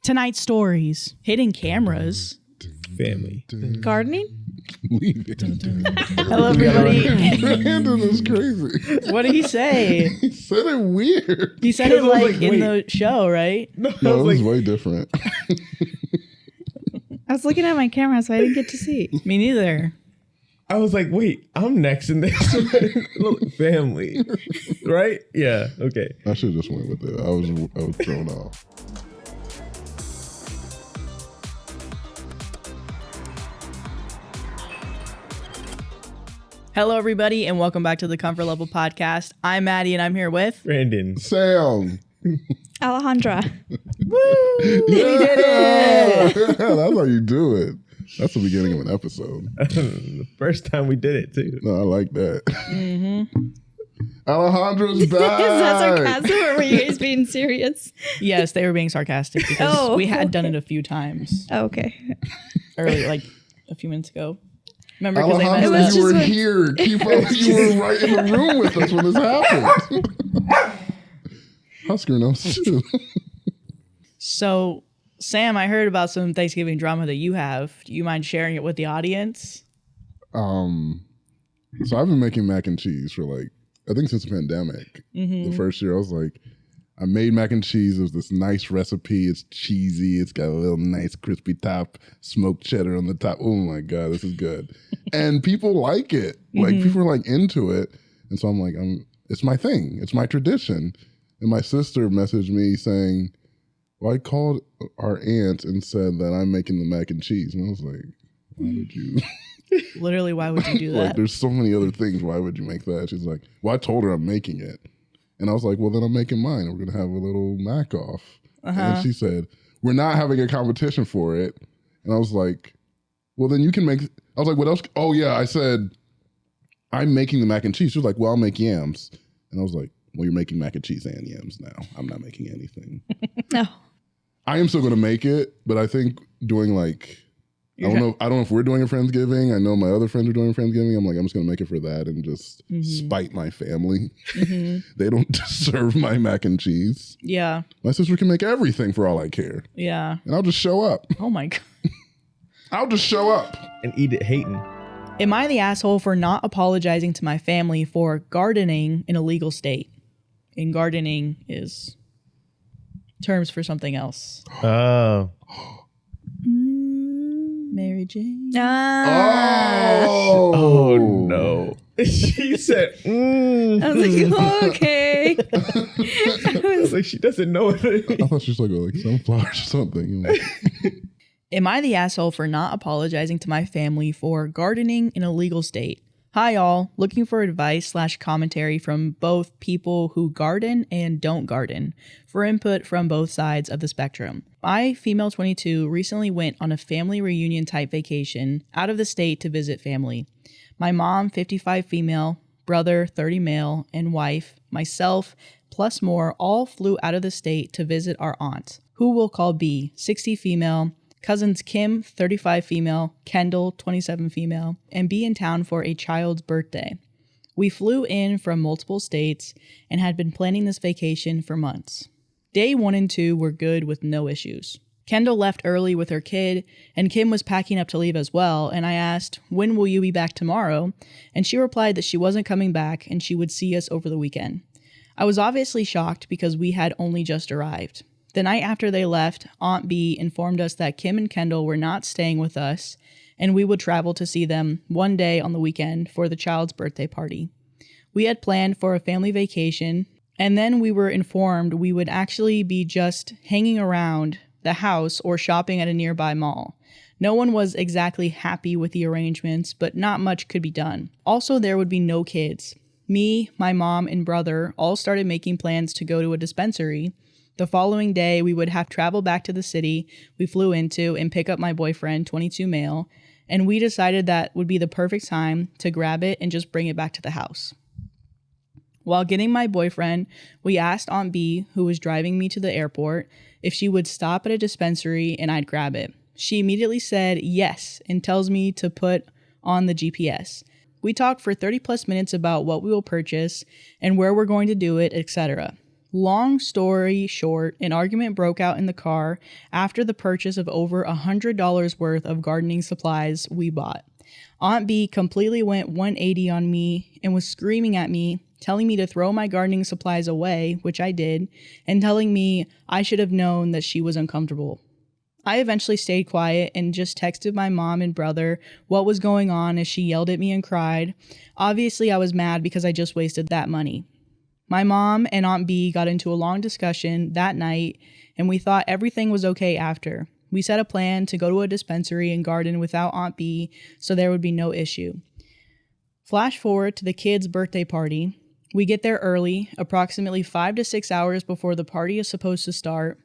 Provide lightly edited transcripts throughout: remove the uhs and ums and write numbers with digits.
Tonight's stories. Hidden cameras. Family. Gardening? Hello, everybody. Brandon is crazy. What did he say? He said it weird. He said it like in the show, right? No, it was way different. I was looking at my camera, so I didn't get to see. Me neither. I was like, wait, I'm next in this. Family. Right? Yeah. Okay. I should have just went with it. I was thrown off. Hello, everybody, and welcome back to the Comfort Level Podcast. I'm Madi, and I'm here with... Brandon. Sam. Alejandra. Woo! We did it! That's how you do it. That's the beginning of an episode. The first time we did it, too. No, I like that. Mm-hmm. Alejandra's back. Is that sarcasm or were you guys being serious? Yes, they were being sarcastic because we had done it a few times. Oh, okay. Earlier, like a few minutes ago. Remember, because they messed Alejandra, up. you were here. Keep up. You were right in the room with us when this happened. Husker knows too. So, Sam, I heard about some Thanksgiving drama that you have. Do you mind sharing it with the audience? So I've been making mac and cheese for I think since the pandemic. The first year I was like, I made mac and cheese. It was this nice recipe. It's cheesy. It's got a little nice crispy top, smoked cheddar on the top. Oh my God, this is good. And people like it. Like people are into it. And so I'm like, it's my thing. It's my tradition. And my sister messaged me saying, well, I called our aunt and said that I'm making the mac and cheese. And I was like, why would you? Literally, why would you do that? There's so many other things. Why would you make that? She's like, well, I told her I'm making it. And I was like, well, then I'm making mine. We're going to have a little mac off. And she said, we're not having a competition for it. And I was like, well, then you can make, I was like, what else? Oh yeah, I said, I'm making the mac and cheese. She was like, well, I'll make yams. And I was like, well, you're making mac and cheese and yams now. I'm not making anything. No. I am still going to make it, but I think doing I don't know if we're doing a Friendsgiving. I know my other friends are doing a Friendsgiving. I'm like, I'm just going to make it for that and just spite my family. They don't deserve my mac and cheese. Yeah. My sister can make everything for all I care. Yeah. And I'll just show up. Oh my God. I'll just show up. And eat it hating. Am I the asshole for not apologizing to my family for gardening in a legal state? And gardening is terms for something else. Oh. Mary Jane. Oh no. She said, I was like, oh, okay. I was like, she doesn't know it. I thought she was like sunflowers or something. Am I the asshole for not apologizing to my family for gardening in a legal state? Hi, all. Looking for advice/commentary from both people who garden and don't garden for input from both sides of the spectrum. I, female 22, recently went on a family reunion type vacation out of the state to visit family. My mom, 55 female, brother, 30 male, and wife, myself, plus more, all flew out of the state to visit our aunt, who we'll call B, 60 female, cousins Kim, 35 female, Kendall, 27 female, and be in town for a child's birthday. We flew in from multiple states and had been planning this vacation for months. Day 1 and 2 were good with no issues. Kendall left early with her kid, and Kim was packing up to leave as well, and I asked, when will you be back tomorrow? And she replied that she wasn't coming back and she would see us over the weekend. I was obviously shocked because we had only just arrived. The night after they left, Aunt B informed us that Kim and Kendall were not staying with us, and we would travel to see them one day on the weekend for the child's birthday party. We had planned for a family vacation, and then we were informed we would actually be just hanging around the house or shopping at a nearby mall. No one was exactly happy with the arrangements, but not much could be done. Also, there would be no kids. Me, my mom, and brother all started making plans to go to a dispensary. The following day, we would have travel back to the city we flew into and pick up my boyfriend, 22 male, and we decided that would be the perfect time to grab it and just bring it back to the house. While getting my boyfriend, we asked Aunt B, who was driving me to the airport, if she would stop at a dispensary and I'd grab it. She immediately said yes and tells me to put on the GPS. We talked for 30 plus minutes about what we will purchase and where we're going to do it, etc. Long story short, an argument broke out in the car after the purchase of over $100 worth of gardening supplies we bought. Aunt B completely went 180 on me and was screaming at me, telling me to throw my gardening supplies away, which I did, and telling me I should have known that she was uncomfortable. I eventually stayed quiet and just texted my mom and brother what was going on as she yelled at me and cried. Obviously, I was mad because I just wasted that money. My mom and Aunt B got into a long discussion that night, and we thought everything was okay after. We set a plan to go to a dispensary and garden without Aunt B, so there would be no issue. Flash forward to the kids' birthday party. We get there early, approximately 5 to 6 hours before the party is supposed to start.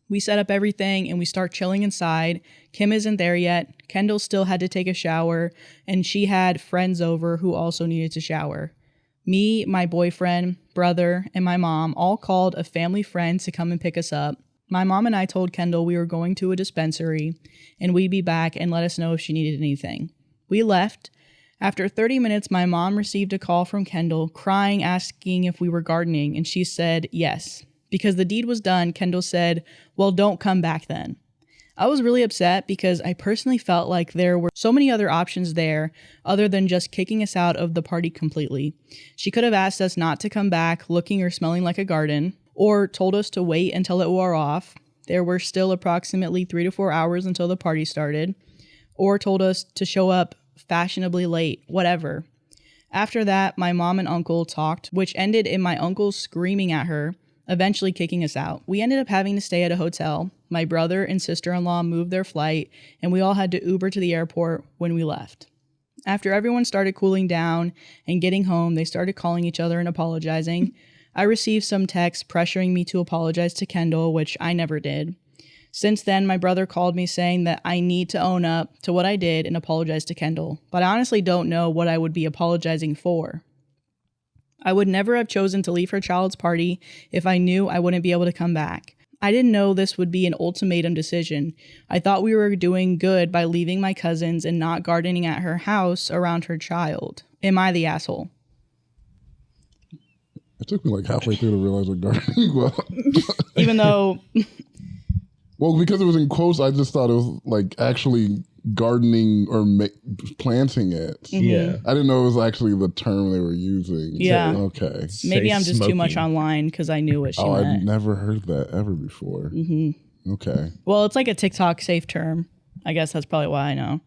We set up everything and we start chilling inside. Kim isn't there yet. Kendall still had to take a shower, and she had friends over who also needed to shower. Me, my boyfriend, brother, and my mom all called a family friend to come and pick us up. My mom and I told Kendall we were going to a dispensary and we'd be back and let us know if she needed anything. We left. After 30 minutes, my mom received a call from Kendall, crying, asking if we were gardening, and she said yes. Because the deed was done, Kendall said, "Well, don't come back then." I was really upset because I personally felt like there were so many other options there other than just kicking us out of the party completely. She could have asked us not to come back looking or smelling like a garden, or told us to wait until it wore off. There were still approximately 3 to 4 hours until the party started, or told us to show up fashionably late, whatever. After that, my mom and uncle talked, which ended in my uncle screaming at her, eventually kicking us out. We ended up having to stay at a hotel. My brother and sister-in-law moved their flight, and we all had to Uber to the airport when we left. After everyone started cooling down and getting home, they started calling each other and apologizing. I received some texts pressuring me to apologize to Kendall, which I never did. Since then, my brother called me saying that I need to own up to what I did and apologize to Kendall, but I honestly don't know what I would be apologizing for. I would never have chosen to leave her child's party if I knew I wouldn't be able to come back. I didn't know this would be an ultimatum decision. I thought we were doing good by leaving my cousins and not gardening at her house around her child. Am I the asshole? It took me like halfway through to realize what gardening was. Even though... Well, because it was in quotes, I just thought it was like actually gardening or planting it. Mm-hmm. Yeah. I didn't know it was actually the term they were using. Yeah. Okay. Maybe Say I'm just too much smoking. online because I knew what she Oh, I've meant. never heard that ever before. Mm-hmm. Okay. Well, it's like a TikTok safe term. I guess that's probably why I know.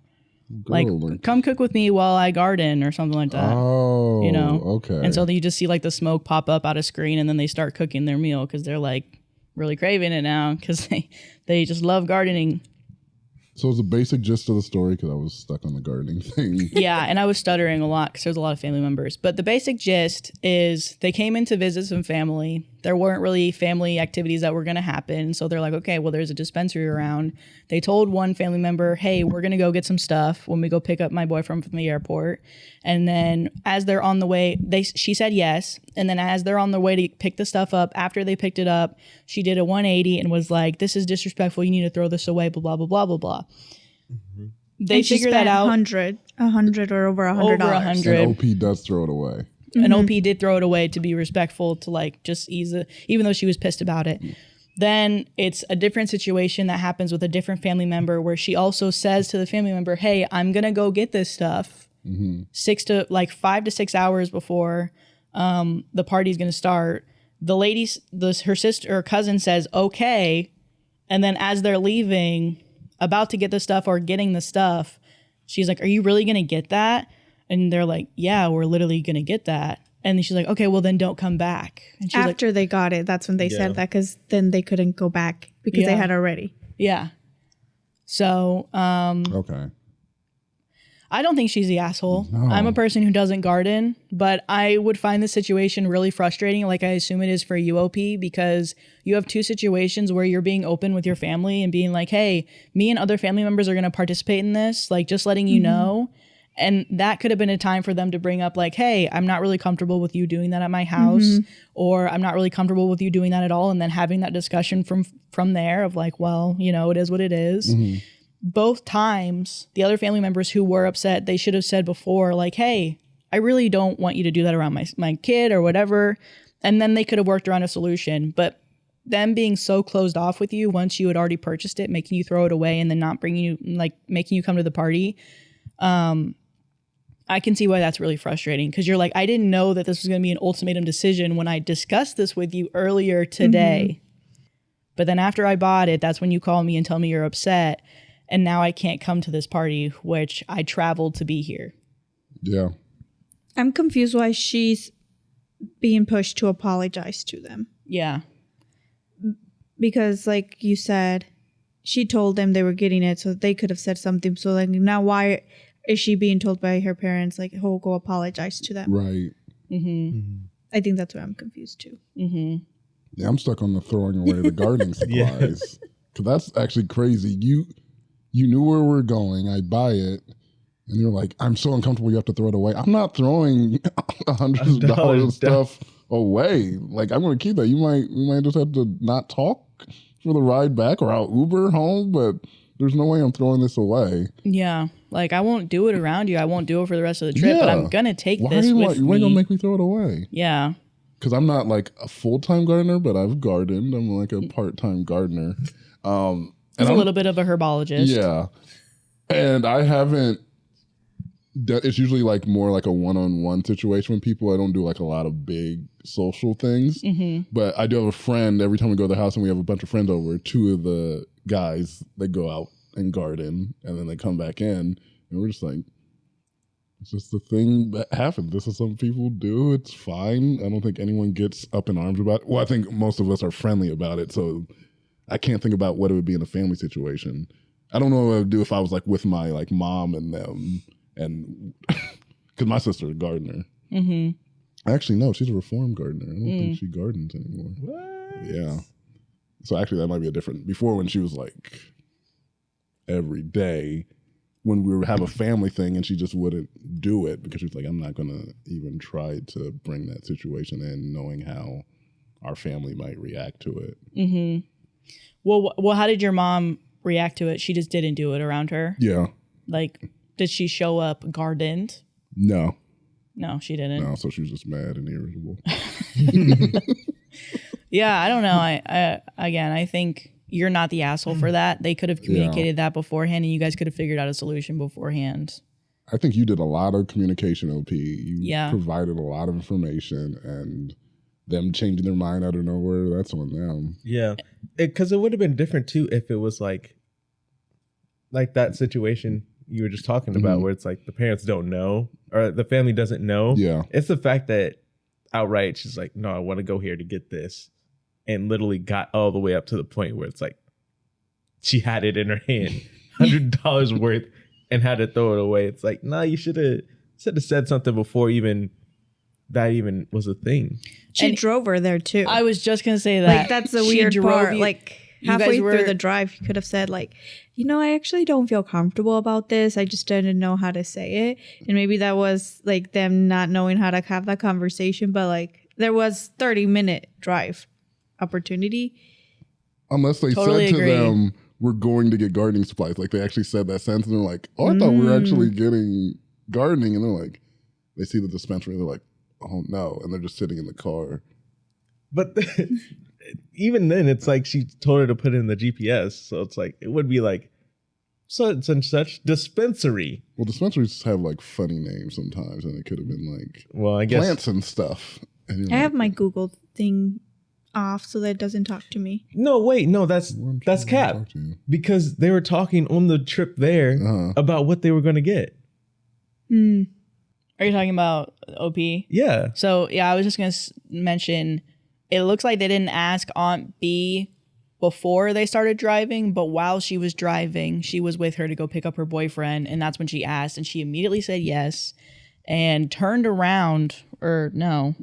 Like, Girl, come cook with me while I garden or something like that. Oh, You know? Okay. And so you just see like the smoke pop up out of screen and then they start cooking their meal because they're like really craving it now because they just love gardening. So it's the basic gist of the story because I was stuck on the gardening thing. Yeah, and I was stuttering a lot because there's a lot of family members. But the basic gist is they came in to visit some family. There weren't really family activities that were going to happen. So they're like, okay, well, there's a dispensary around. They told one family member, hey, we're going to go get some stuff when we go pick up my boyfriend from the airport. And then as they're on the way, she said yes. And then as they're on the way to pick the stuff up, after they picked it up, she did a 180 and was like, this is disrespectful. You need to throw this away, blah, blah, blah, blah, blah, blah. Mm-hmm. They figured that out. 100 or over $100. Over 100. And OP does throw it away. And OP did throw it away to be respectful, to like just ease it, even though she was pissed about it. Then it's a different situation that happens with a different family member where she also says to the family member, hey, I'm going to go get this stuff 5 to 6 hours before the party's going to start. The lady, her sister or cousin says, okay. And then as they're leaving, about to get the stuff or getting the stuff, she's like, are you really going to get that? And they're like, yeah, we're literally going to get that. And then she's like, okay, well then don't come back. And she's After they got it, that's when they said that because then they couldn't go back because they Yeah. had already. yeah. So Okay. I don't think she's the asshole. No. I'm a person who doesn't garden, but I would find the situation really frustrating, like I assume it is for UOP, because you have two situations where you're being open with your family and being like, hey, me and other family members are going to participate in this, like just letting you know. And that could have been a time for them to bring up like, hey, I'm not really comfortable with you doing that at my house, or I'm not really comfortable with you doing that at all. And then having that discussion from there of like, well, you know, it is what it is. Both times, the other family members who were upset, they should have said before, like, hey, I really don't want you to do that around my kid or whatever. And then they could have worked around a solution. But them being so closed off with you once you had already purchased it, making you throw it away and then not bringing you, like making you come to the party, I can see why that's really frustrating, because you're like, I didn't know that this was going to be an ultimatum decision when I discussed this with you earlier today. But then after I bought it, that's when you call me and tell me you're upset. And now I can't come to this party, which I traveled to be here. Yeah. I'm confused why she's being pushed to apologize to them. Yeah. Because like you said, she told them they were getting it, so they could have said something. So like now why is she being told by her parents, like, oh, go apologize to them? Right. I think that's where I'm confused too. Yeah, I'm stuck on the throwing away the gardening supplies. Because that's actually crazy. You knew where we're going. I buy it. And you're like, I'm so uncomfortable you have to throw it away. I'm not throwing hundreds of dollars of stuff away. Like, I'm going to keep that. We might just have to not talk for the ride back, or I'll Uber home, but there's no way I'm throwing this away. Yeah. Like, I won't do it around you. I won't do it for the rest of the trip, but I'm going to take this with me. You ain't going to make me throw it away. Yeah. Because I'm not like a full-time gardener, but I've gardened. I'm like a part-time gardener. I'm a little bit of a herbologist. Yeah. And I haven't, it's usually like more like a one-on-one situation with people. I don't do like a lot of big social things. But I do have a friend, every time we go to the house and we have a bunch of friends over, two of the guys, they go out and garden and then they come back in and we're just like, it's just the thing that happens. This is something people do. It's fine. I don't think anyone gets up in arms about it. Well, I think most of us are friendly about it. So I can't think about what it would be in a family situation. I don't know what I would do if I was like with my like mom and them, and because my sister's a gardener. Actually, no, she's a reformed gardener. I don't think she gardens anymore. What? Yeah. So actually, that might be a different. Before, when she was like every day, when we would have a family thing, and she just wouldn't do it because she was like, I'm not going to even try to bring that situation in, knowing how our family might react to it. Well, how did your mom react to it? She just didn't do it around her? Yeah. Like, did she show up gardened? No. No, she didn't. No, so she was just mad and irritable. Yeah, I don't know. I think you're not the asshole for that. They could have communicated that beforehand, and you guys could have figured out a solution beforehand. I think you did a lot of communication, OP. You provided a lot of information, and them changing their mind out of nowhere, that's on them. Yeah, because it would have been different too if it was like that situation you were just talking about, where it's like the parents don't know or the family doesn't know. Yeah, it's the fact that outright she's like, no, I want to go here to get this, and literally got all the way up to the point where it's like she had it in her hand, $100 worth, and had to throw it away. It's like, no, you should have said something before that even was a thing. She drove her there too. I was just gonna say that. Like, that's the weird part. Like, halfway through the drive, you could have said like, I actually don't feel comfortable about this. I just didn't know how to say it. And maybe that was like them not knowing how to have that conversation. But like, there was 30-minute drive opportunity. Unless they said to them, we're going to get gardening supplies. Like, they actually said that sentence, and they're like, oh, I thought we were actually getting gardening. And they're like, they see the dispensary, and they're like, oh no. And they're just sitting in the car. But even then, it's like she told her to put it in the GPS. So it's like, it would be like such and such dispensary. Well, dispensaries have like funny names sometimes, and it could have been like, well, I guess plants and stuff. And I have my Google thing off so that it doesn't talk to me. No, wait, no, that's cap. Because they were talking on the trip there about what they were going to get. Are you talking about OP? Yeah. So, yeah, I was just going to mention, it looks like they didn't ask Aunt B before they started driving, but while she was driving, she was with her to go pick up her boyfriend, and that's when she asked, and she immediately said yes, and turned around, or no,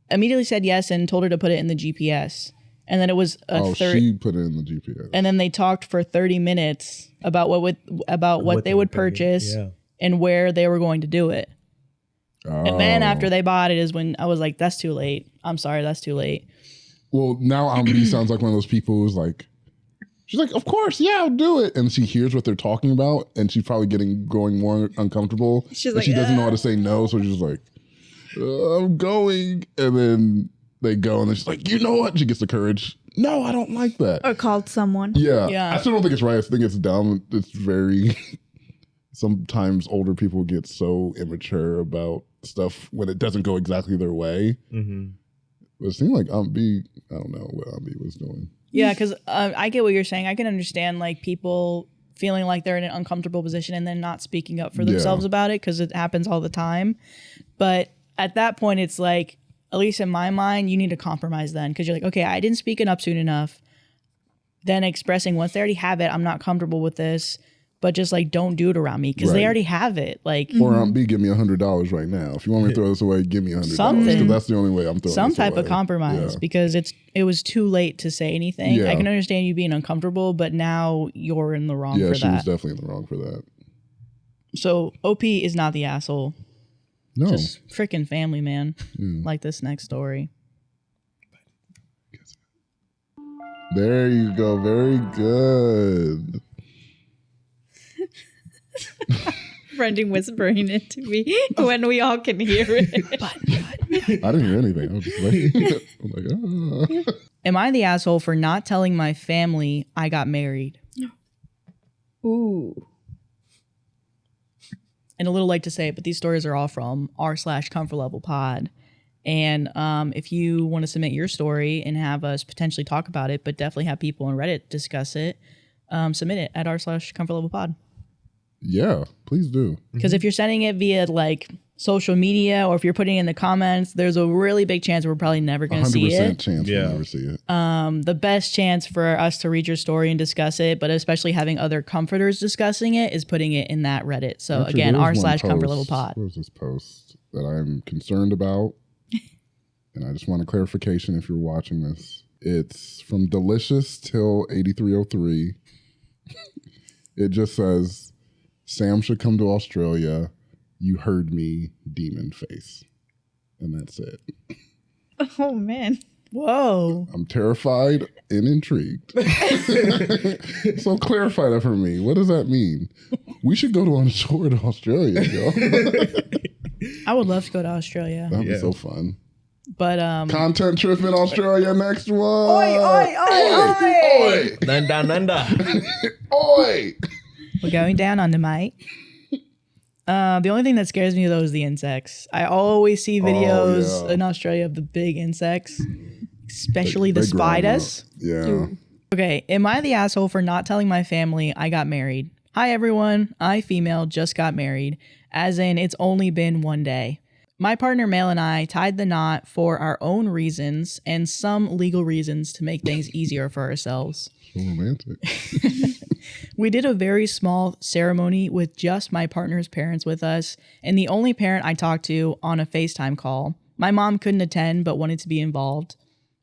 immediately said yes and told her to put it in the GPS. And then it was she put it in the GPS. And then they talked for 30 minutes about what they would purchase and where they were going to do it. And then after they bought it is when I was like, that's too late. I'm sorry, that's too late. Well, now Ambi sounds like one of those people who's like, she's like, of course, yeah, I'll do it. And she hears what they're talking about, and she's probably growing more uncomfortable. She's like, she doesn't know how to say no, so she's like, I'm going. And then they go and she's like, you know what? She gets the courage. No, I don't like that. Or called someone. Yeah. I still don't think it's right. I think it's dumb. It's very... Sometimes older people get so immature about stuff when it doesn't go exactly their way. Mm-hmm. But it seemed like Aunt B, I don't know what Aunt B was doing. Yeah, because I get what you're saying. I can understand like people feeling like they're in an uncomfortable position and then not speaking up for themselves about it because it happens all the time. But at that point, it's like, at least in my mind, you need to compromise then because you're like, okay, I didn't speak it up soon enough. Then expressing once they already have it, I'm not comfortable with this. But just like don't do it around me because they already have it. Like, or Aunt B, give me $100 right now. If you want me to throw this away, give me $100 because that's the only way I'm throwing some this away. type of compromise because it was too late to say anything. I can understand you being uncomfortable, but now you're in the wrong for that. Yeah, she was definitely in the wrong for that. So OP is not the asshole. No, just freaking family, man. Like this next story. There you go. Very good. Brendan whispering it to me when we all can hear it. I didn't hear anything. I was just waiting. I'm like, Am I the asshole for not telling my family I got married? Ooh. And a little late to say it, but these stories are all from r/comfort level pod. And if you want to submit your story and have us potentially talk about it, but definitely have people on Reddit discuss it, submit it at r/comfort level pod. Yeah, please do. Because if you're sending it via like social media or if you're putting it in the comments, there's a really big chance we're probably never going to see it. 100% chance we'll never see it. The best chance for us to read your story and discuss it, but especially having other comforters discussing it, is putting it in that Reddit. So Actually, again, there's r/comfort level pod. What was this post that I'm concerned about? And I just want a clarification if you're watching this. It's from Delicious till 8303. It just says, Sam should come to Australia. You heard me, demon face. And that's it. Oh, man. Whoa. I'm terrified and intrigued. So clarify that for me. What does that mean? We should go on a tour to Australia, yo. I would love to go to Australia. That'd be so fun. But content trip in Australia next one. Oi, oi, oi, oi. Oi. Nanda. Oi. We're going down under, mate. The only thing that scares me though is the insects. I always see videos in Australia of the big insects, especially the spiders. Yeah. Dude. Okay, am I the asshole for not telling my family I got married? Hi everyone, I female just got married, as in it's only been one day. My partner male and I tied the knot for our own reasons and some legal reasons to make things easier for ourselves. So romantic. We did a very small ceremony with just my partner's parents with us and the only parent I talked to on a FaceTime call. My mom couldn't attend but wanted to be involved.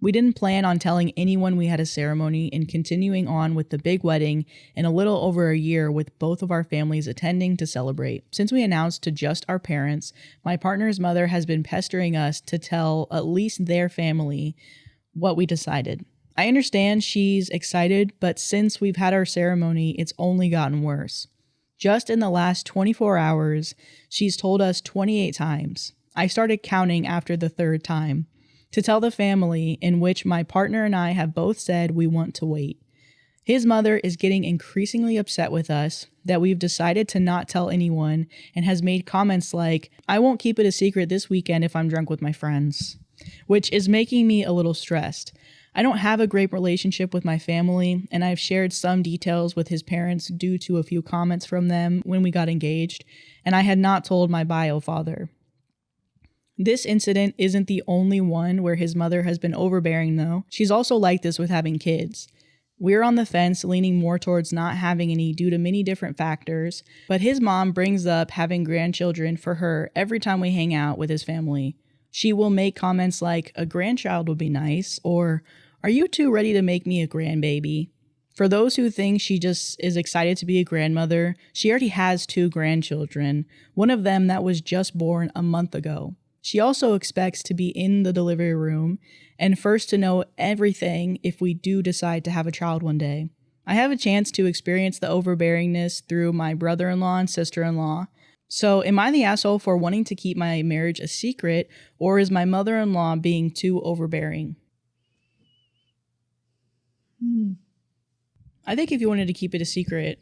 We didn't plan on telling anyone we had a ceremony and continuing on with the big wedding in a little over a year with both of our families attending to celebrate. Since we announced to just our parents, my partner's mother has been pestering us to tell at least their family what we decided. I understand she's excited, but since we've had our ceremony, it's only gotten worse. Just in the last 24 hours, she's told us 28 times. I started counting after the third time. To tell the family, in which my partner and I have both said we want to wait. His mother is getting increasingly upset with us that we've decided to not tell anyone and has made comments like, I won't keep it a secret this weekend if I'm drunk with my friends, which is making me a little stressed. I don't have a great relationship with my family, and I've shared some details with his parents due to a few comments from them when we got engaged, and I had not told my bio father. This incident isn't the only one where his mother has been overbearing, though. She's also like this with having kids. We're on the fence, leaning more towards not having any due to many different factors, but his mom brings up having grandchildren for her every time we hang out with his family. She will make comments like, a grandchild would be nice, or, are you two ready to make me a grandbaby? For those who think she just is excited to be a grandmother, she already has 2 grandchildren, one of them that was just born a month ago. She also expects to be in the delivery room and first to know everything if we do decide to have a child one day. I have a chance to experience the overbearingness through my brother-in-law and sister-in-law. So am I the asshole for wanting to keep my marriage a secret, or is my mother-in-law being too overbearing? I think if you wanted to keep it a secret,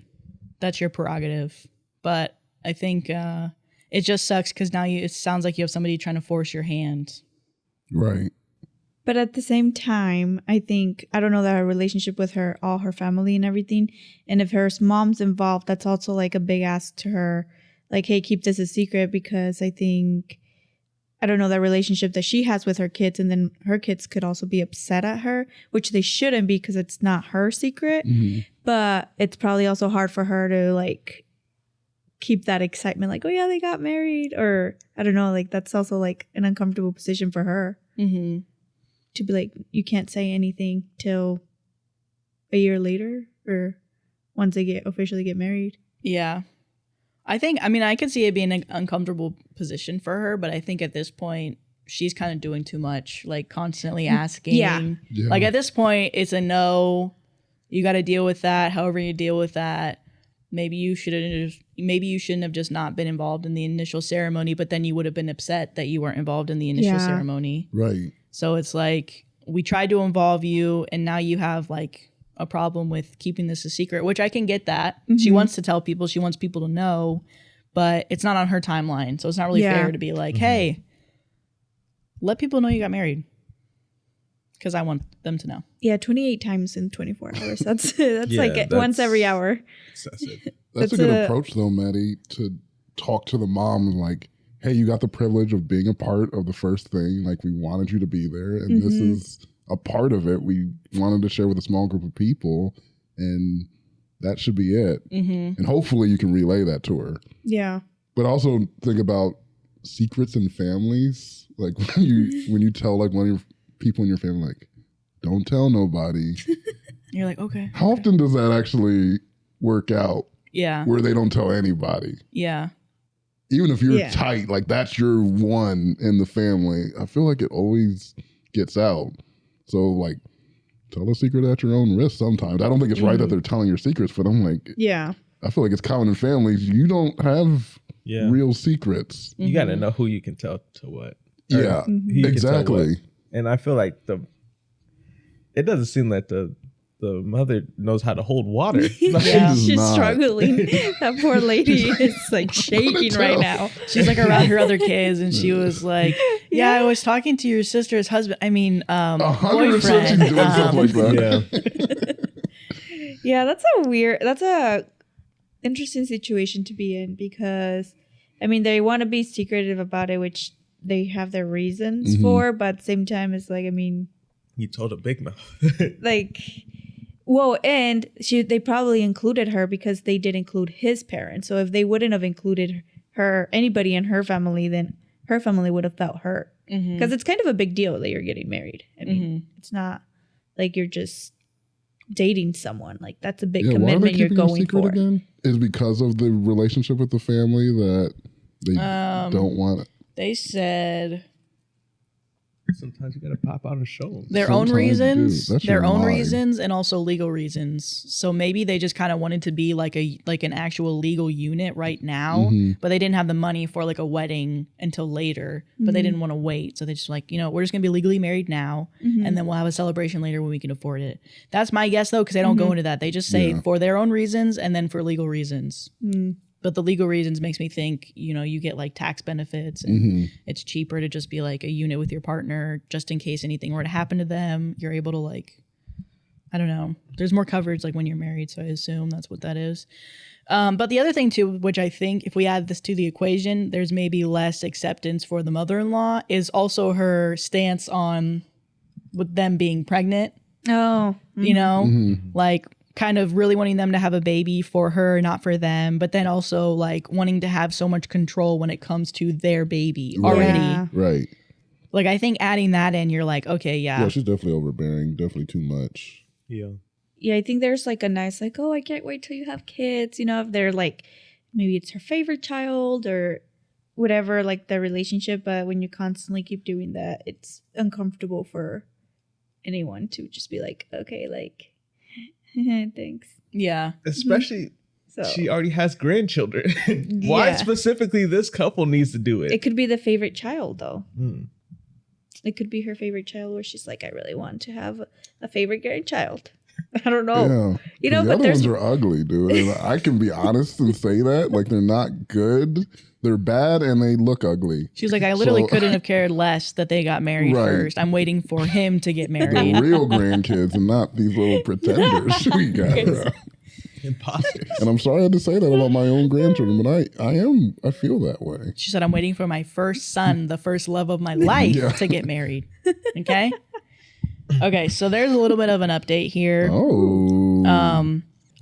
that's your prerogative. But I think it just sucks because now it sounds like you have somebody trying to force your hand. Right. But at the same time, I think, I don't know, that her relationship with all her family and everything. And if her mom's involved, that's also like a big ask to her. Like, hey, keep this a secret, because I think, I don't know, that relationship that she has with her kids, and then her kids could also be upset at her, which they shouldn't be because it's not her secret. Mm-hmm. But it's probably also hard for her to like keep that excitement, like, oh yeah, they got married, or I don't know, like that's also like an uncomfortable position for her. Mm-hmm. To be like, you can't say anything till a year later or once they officially get married. Yeah. I could see it being an uncomfortable position for her, but I think at this point, she's kind of doing too much, like constantly asking. Yeah. Like at this point, it's a no. You got to deal with that. However you deal with that. Maybe you shouldn't have just not been involved in the initial ceremony, but then you would have been upset that you weren't involved in the initial ceremony. Right. So it's like, we tried to involve you, and now you have like a problem with keeping this a secret, which I can get that. Mm-hmm. She wants to tell people, she wants people to know, but it's not on her timeline. So it's not really fair to be like, hey, let people know you got married. Because I want them to know. Yeah, 28 times in 24 hours. That's like once every hour. Excessive. That's a good approach though, Maddie, to talk to the mom like, hey, you got the privilege of being a part of the first thing. Like, we wanted you to be there, and this is a part of it. We wanted to share with a small group of people, and that should be it. Mm-hmm. And hopefully you can relay that to her. Yeah. But also think about secrets in families. Like when you tell like one of your people in your family, like, don't tell nobody. You're like, okay. How often does that actually work out? Yeah. Where they don't tell anybody. Yeah. Even if you're tight, like that's your one in the family, I feel like it always gets out. So like, tell a secret at your own risk sometimes. I don't think it's right that they're telling your secrets, but I'm like, I feel like it's common in families. You don't have real secrets. You got to know who you can tell to what. Yeah, exactly. And I feel like it doesn't seem like the mother knows how to hold water. She's struggling. That poor lady is like shaking right now. She's like around her other kids, and she was like, "Yeah, I was talking to your sister's husband. I mean, boyfriend." She's doing stuff like that. Yeah, that's a interesting situation to be in, because I mean, they want to be secretive about it, which they have their reasons for, but at the same time, it's like, I mean, you told a big mouth. Like, well, and they probably included her because they did include his parents. So if they wouldn't have included her, anybody in her family, then her family would have felt hurt, because it's kind of a big deal that you're getting married. I mean, it's not like you're just dating someone. Like, that's a big commitment you're going for. Again? Is because of the relationship with the family that they don't want it. They said sometimes you gotta pop out and show them their own reasons, and also legal reasons. So maybe they just kind of wanted to be like an actual legal unit right now, but they didn't have the money for like a wedding until later. But they didn't want to wait, so they just like, we're just gonna be legally married now, and then we'll have a celebration later when we can afford it. That's my guess though, because they don't go into that. They just say for their own reasons and then for legal reasons. But the legal reasons makes me think, you get like tax benefits, and it's cheaper to just be like a unit with your partner, just in case anything were to happen to them. You're able to like, I don't know. There's more coverage like when you're married, so I assume that's what that is. But the other thing too, which I think if we add this to the equation, there's maybe less acceptance for the mother-in-law, is also her stance on with them being pregnant. Oh, like kind of really wanting them to have a baby for her, not for them, but then also like wanting to have so much control when it comes to their baby already. Yeah. Right. Like, I think adding that in, you're like, okay, yeah, she's definitely overbearing, definitely too much. Yeah, I think there's like a nice like, oh, I can't wait till you have kids, if they're like, maybe it's her favorite child or whatever, like the relationship, but when you constantly keep doing that, it's uncomfortable for anyone to just be like, okay, like, thanks. Yeah. Especially So she already has grandchildren. Why specifically this couple needs to do it? It could be the favorite child, though. It could be her favorite child where she's like, I really want to have a favorite grandchild. I don't know. Yeah. The other ones are ugly, dude. And I can be honest and say that. Like, they're not good. They're bad and they look ugly. She's like, I literally couldn't have cared less that they got married first. I'm waiting for him to get married. The real grandkids and not these little pretenders we got around. Imposters. And I'm sorry I had to say that about my own grandchildren, but I feel that way. She said, I'm waiting for my first son, the first love of my life, to get married. Okay? Okay, so there's a little bit of an update here.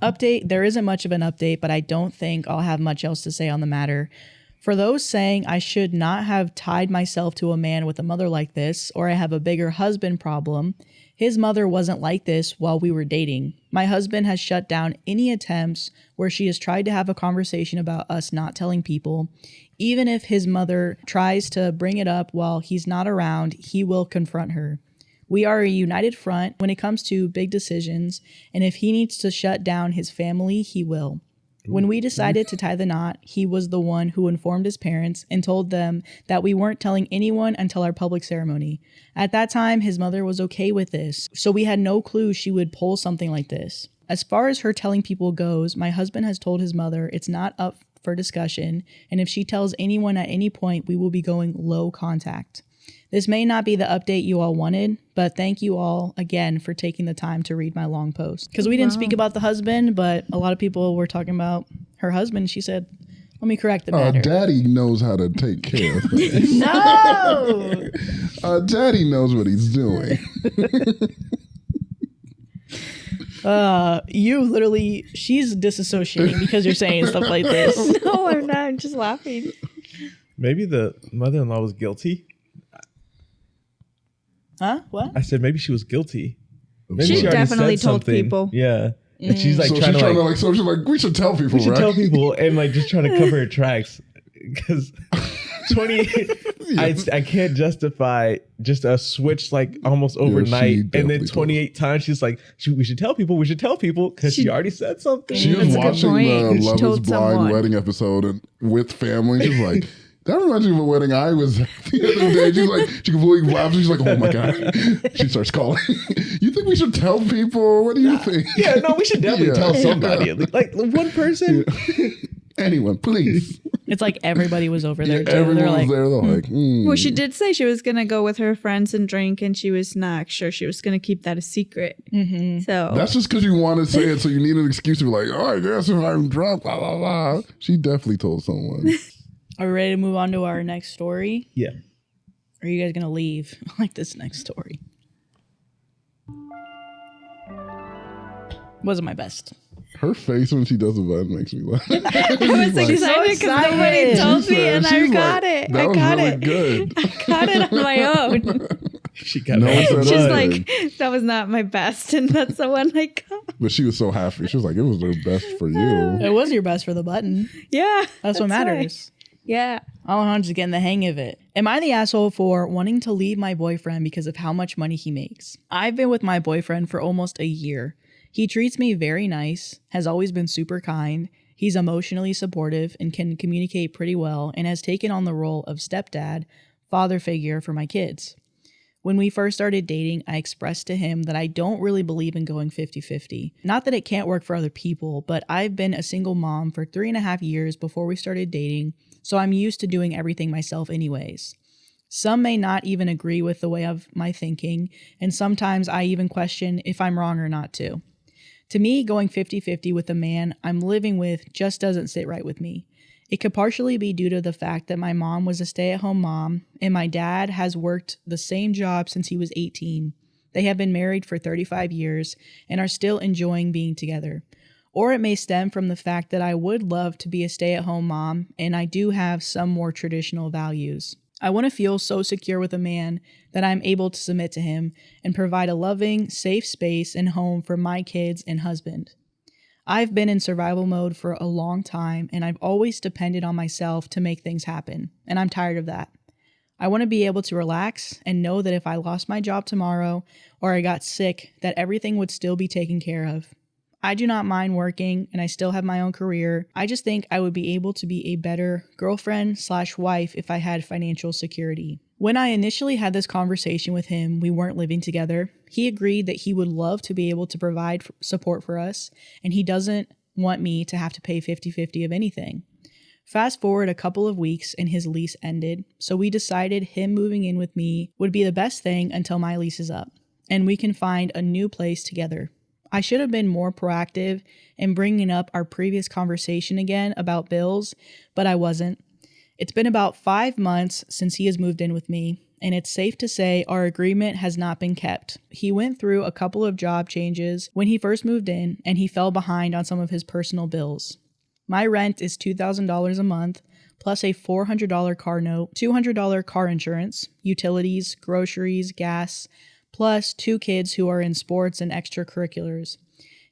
Update, there isn't much of an update, but I don't think I'll have much else to say on the matter. For those saying I should not have tied myself to a man with a mother like this, or I have a bigger husband problem, his mother wasn't like this while we were dating. My husband has shut down any attempts where she has tried to have a conversation about us not telling people. Even if his mother tries to bring it up while he's not around, he will confront her. We are a united front when it comes to big decisions, and if he needs to shut down his family, he will. When we decided to tie the knot, he was the one who informed his parents and told them that we weren't telling anyone until our public ceremony. At that time, his mother was okay with this, so we had no clue she would pull something like this. As far as her telling people goes, my husband has told his mother it's not up for discussion, and if she tells anyone at any point, we will be going low contact. This may not be the update you all wanted, but thank you all again for taking the time to read my long post. Because we didn't speak about the husband, but a lot of people were talking about her husband. She said, let me correct the matter. Daddy knows how to take care of things. No! Daddy knows what he's doing. You literally, she's disassociating because you're saying stuff like this. No, I'm not. I'm just laughing. Maybe the mother-in-law was guilty. Huh? What? I said maybe she was guilty. Maybe She already definitely said told something. people. Yeah. And she's like So trying she's to she's like, we should tell people, we should right? tell people and like just trying to cover her tracks because 28 I can't justify just a switch like almost overnight and then 28 times she's like we should tell people because she already said something. She was That's a good watching point. the She Love is told Blind someone. wedding episode and with family. She's like, that reminds me of a wedding I was at the other day. She's like, she completely laughs. She's like, oh my God. She starts calling. You think we should tell people? What do you think? Yeah, no, we should definitely tell somebody. Like one person. Anyone, please. It's like everybody was over there too. Everyone They're was like, there. They're like, Well, she did say she was going to go with her friends and drink, and she was not sure she was going to keep that a secret. Mm-hmm. So that's just because you want to say it, so you need an excuse to be like, oh, I guess if I'm drunk, blah, blah, blah. She definitely told someone. are we ready to move on to our next story? Yeah. Or are you guys going to leave like this next story? Wasn't my best. Her face when she does a button makes me laugh. I was excited because nobody told me, and I got it. That I was got really it. good. I got it on my own. She got No one said She's anything. like, that was not my best, and that's the one I got. But she was so happy. She was like, it was her best for you. It was your best for the button. Yeah, That's what matters. right. Yeah. Alejandra's getting the hang of it. Am I the asshole for wanting to leave my boyfriend because of how much money he makes? I've been with my boyfriend for almost a year. He treats me very nice, has always been super kind. He's emotionally supportive and can communicate pretty well and has taken on the role of stepdad, father figure for my kids. When we first started dating, I expressed to him that I don't really believe in going 50-50. Not that it can't work for other people, but I've been a single mom for 3.5 years before we started dating, so I'm used to doing everything myself anyways. Some may not even agree with the way of my thinking, and sometimes I even question if I'm wrong or not too. To me, going 50-50 with a man I'm living with just doesn't sit right with me. It could partially be due to the fact that my mom was a stay-at-home mom and my dad has worked the same job since he was 18. They have been married for 35 years and are still enjoying being together. Or it may stem from the fact that I would love to be a stay-at-home mom and I do have some more traditional values. I want to feel so secure with a man that I'm able to submit to him and provide a loving, safe space and home for my kids and husband. I've been in survival mode for a long time and I've always depended on myself to make things happen, and I'm tired of that. I want to be able to relax and know that if I lost my job tomorrow or I got sick, that everything would still be taken care of. I do not mind working and I still have my own career. I just think I would be able to be a better girlfriend/wife if I had financial security. When I initially had this conversation with him, we weren't living together. He agreed that he would love to be able to provide support for us, and he doesn't want me to have to pay 50-50 of anything. Fast forward a couple of weeks and his lease ended, so we decided him moving in with me would be the best thing until my lease is up, and we can find a new place together. I should have been more proactive in bringing up our previous conversation again about bills, but I wasn't. It's been about 5 months since he has moved in with me, and it's safe to say our agreement has not been kept. He went through a couple of job changes when he first moved in, and he fell behind on some of his personal bills. My rent is $2,000 a month, plus a $400 car note, $200 car insurance, utilities, groceries, gas, plus 2 kids who are in sports and extracurriculars.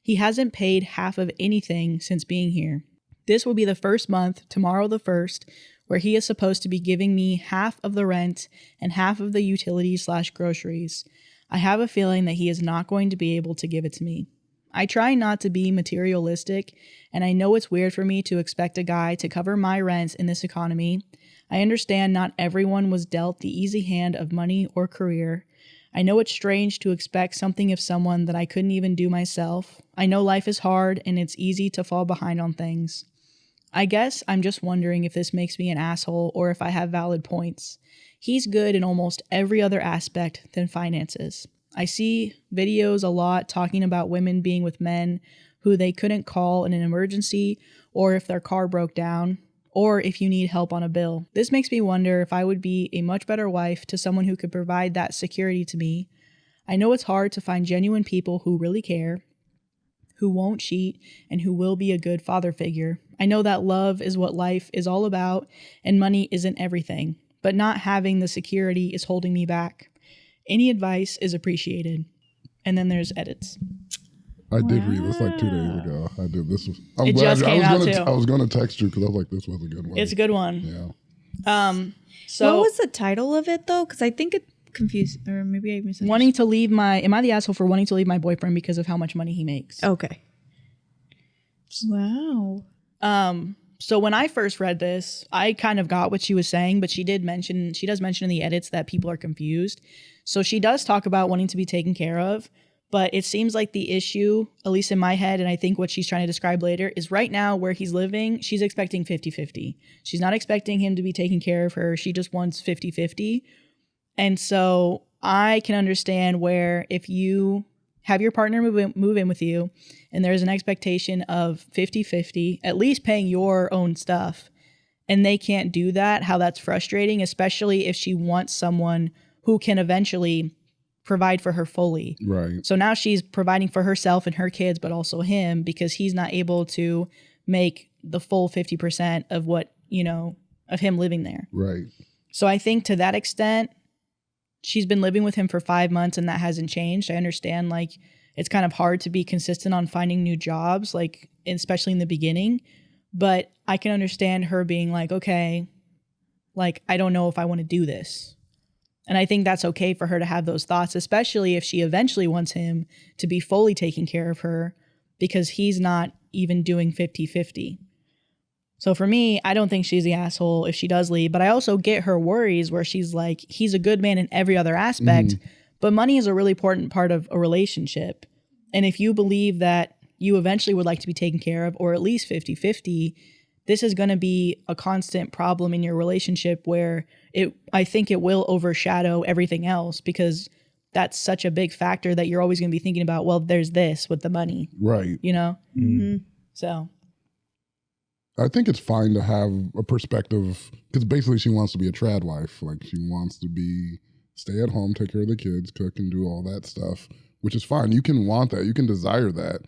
He hasn't paid half of anything since being here. This will be the first month, tomorrow the 1st, where he is supposed to be giving me half of the rent and half of the utilities/groceries. I have a feeling that he is not going to be able to give it to me. I try not to be materialistic, and I know it's weird for me to expect a guy to cover my rent in this economy. I understand not everyone was dealt the easy hand of money or career. I know it's strange to expect something of someone that I couldn't even do myself. I know life is hard and it's easy to fall behind on things. I guess I'm just wondering if this makes me an asshole or if I have valid points. He's good in almost every other aspect than finances. I see videos a lot talking about women being with men who they couldn't call in an emergency, or if their car broke down, or if you need help on a bill. This makes me wonder if I would be a much better wife to someone who could provide that security to me. I know it's hard to find genuine people who really care, who won't cheat, and who will be a good father figure. I know that love is what life is all about, and money isn't everything, but not having the security is holding me back. Any advice is appreciated. And then there's edits. I did read this like 2 days ago. I did. This was. I'm it glad, just came out too. I was going to text you because I was like, this was a good one. It's a good one. Yeah. So what was the title of it though? Because I think it confused, or maybe I misunderstood. Wanting to leave my. Am I the asshole for wanting to leave my boyfriend because of how much money he makes? Okay. Wow. So when I first read this, I kind of got what she was saying, but she does mention in the edits that people are confused. So she does talk about wanting to be taken care of, but it seems like the issue, at least in my head, and I think what she's trying to describe later, is right now where he's living, she's expecting 50-50. She's not expecting him to be taking care of her. She just wants 50-50. And so I can understand where if you have your partner move in with you and there's an expectation of 50-50, at least paying your own stuff, and they can't do that, how that's frustrating, especially if she wants someone who can eventually provide for her fully. Right. So now she's providing for herself and her kids, but also him, because he's not able to make the full 50% of what, of him living there. Right. So I think to that extent, she's been living with him for 5 months and that hasn't changed. I understand it's kind of hard to be consistent on finding new jobs, especially in the beginning, but I can understand her being like, okay, I don't know if I want to do this. And I think that's okay for her to have those thoughts, especially if she eventually wants him to be fully taking care of her, because he's not even doing 50-50. So for me, I don't think she's the asshole if she does leave, but I also get her worries where she's like, he's a good man in every other aspect, but money is a really important part of a relationship. And if you believe that you eventually would like to be taken care of, or at least 50-50, this is going to be a constant problem in your relationship where I think it will overshadow everything else, because that's such a big factor that you're always going to be thinking about, well, there's this with the money. Right. Mm-hmm. So I think it's fine to have a perspective, because basically she wants to be a trad wife. She wants to stay at home, take care of the kids, cook and do all that stuff, which is fine. You can want that. You can desire that.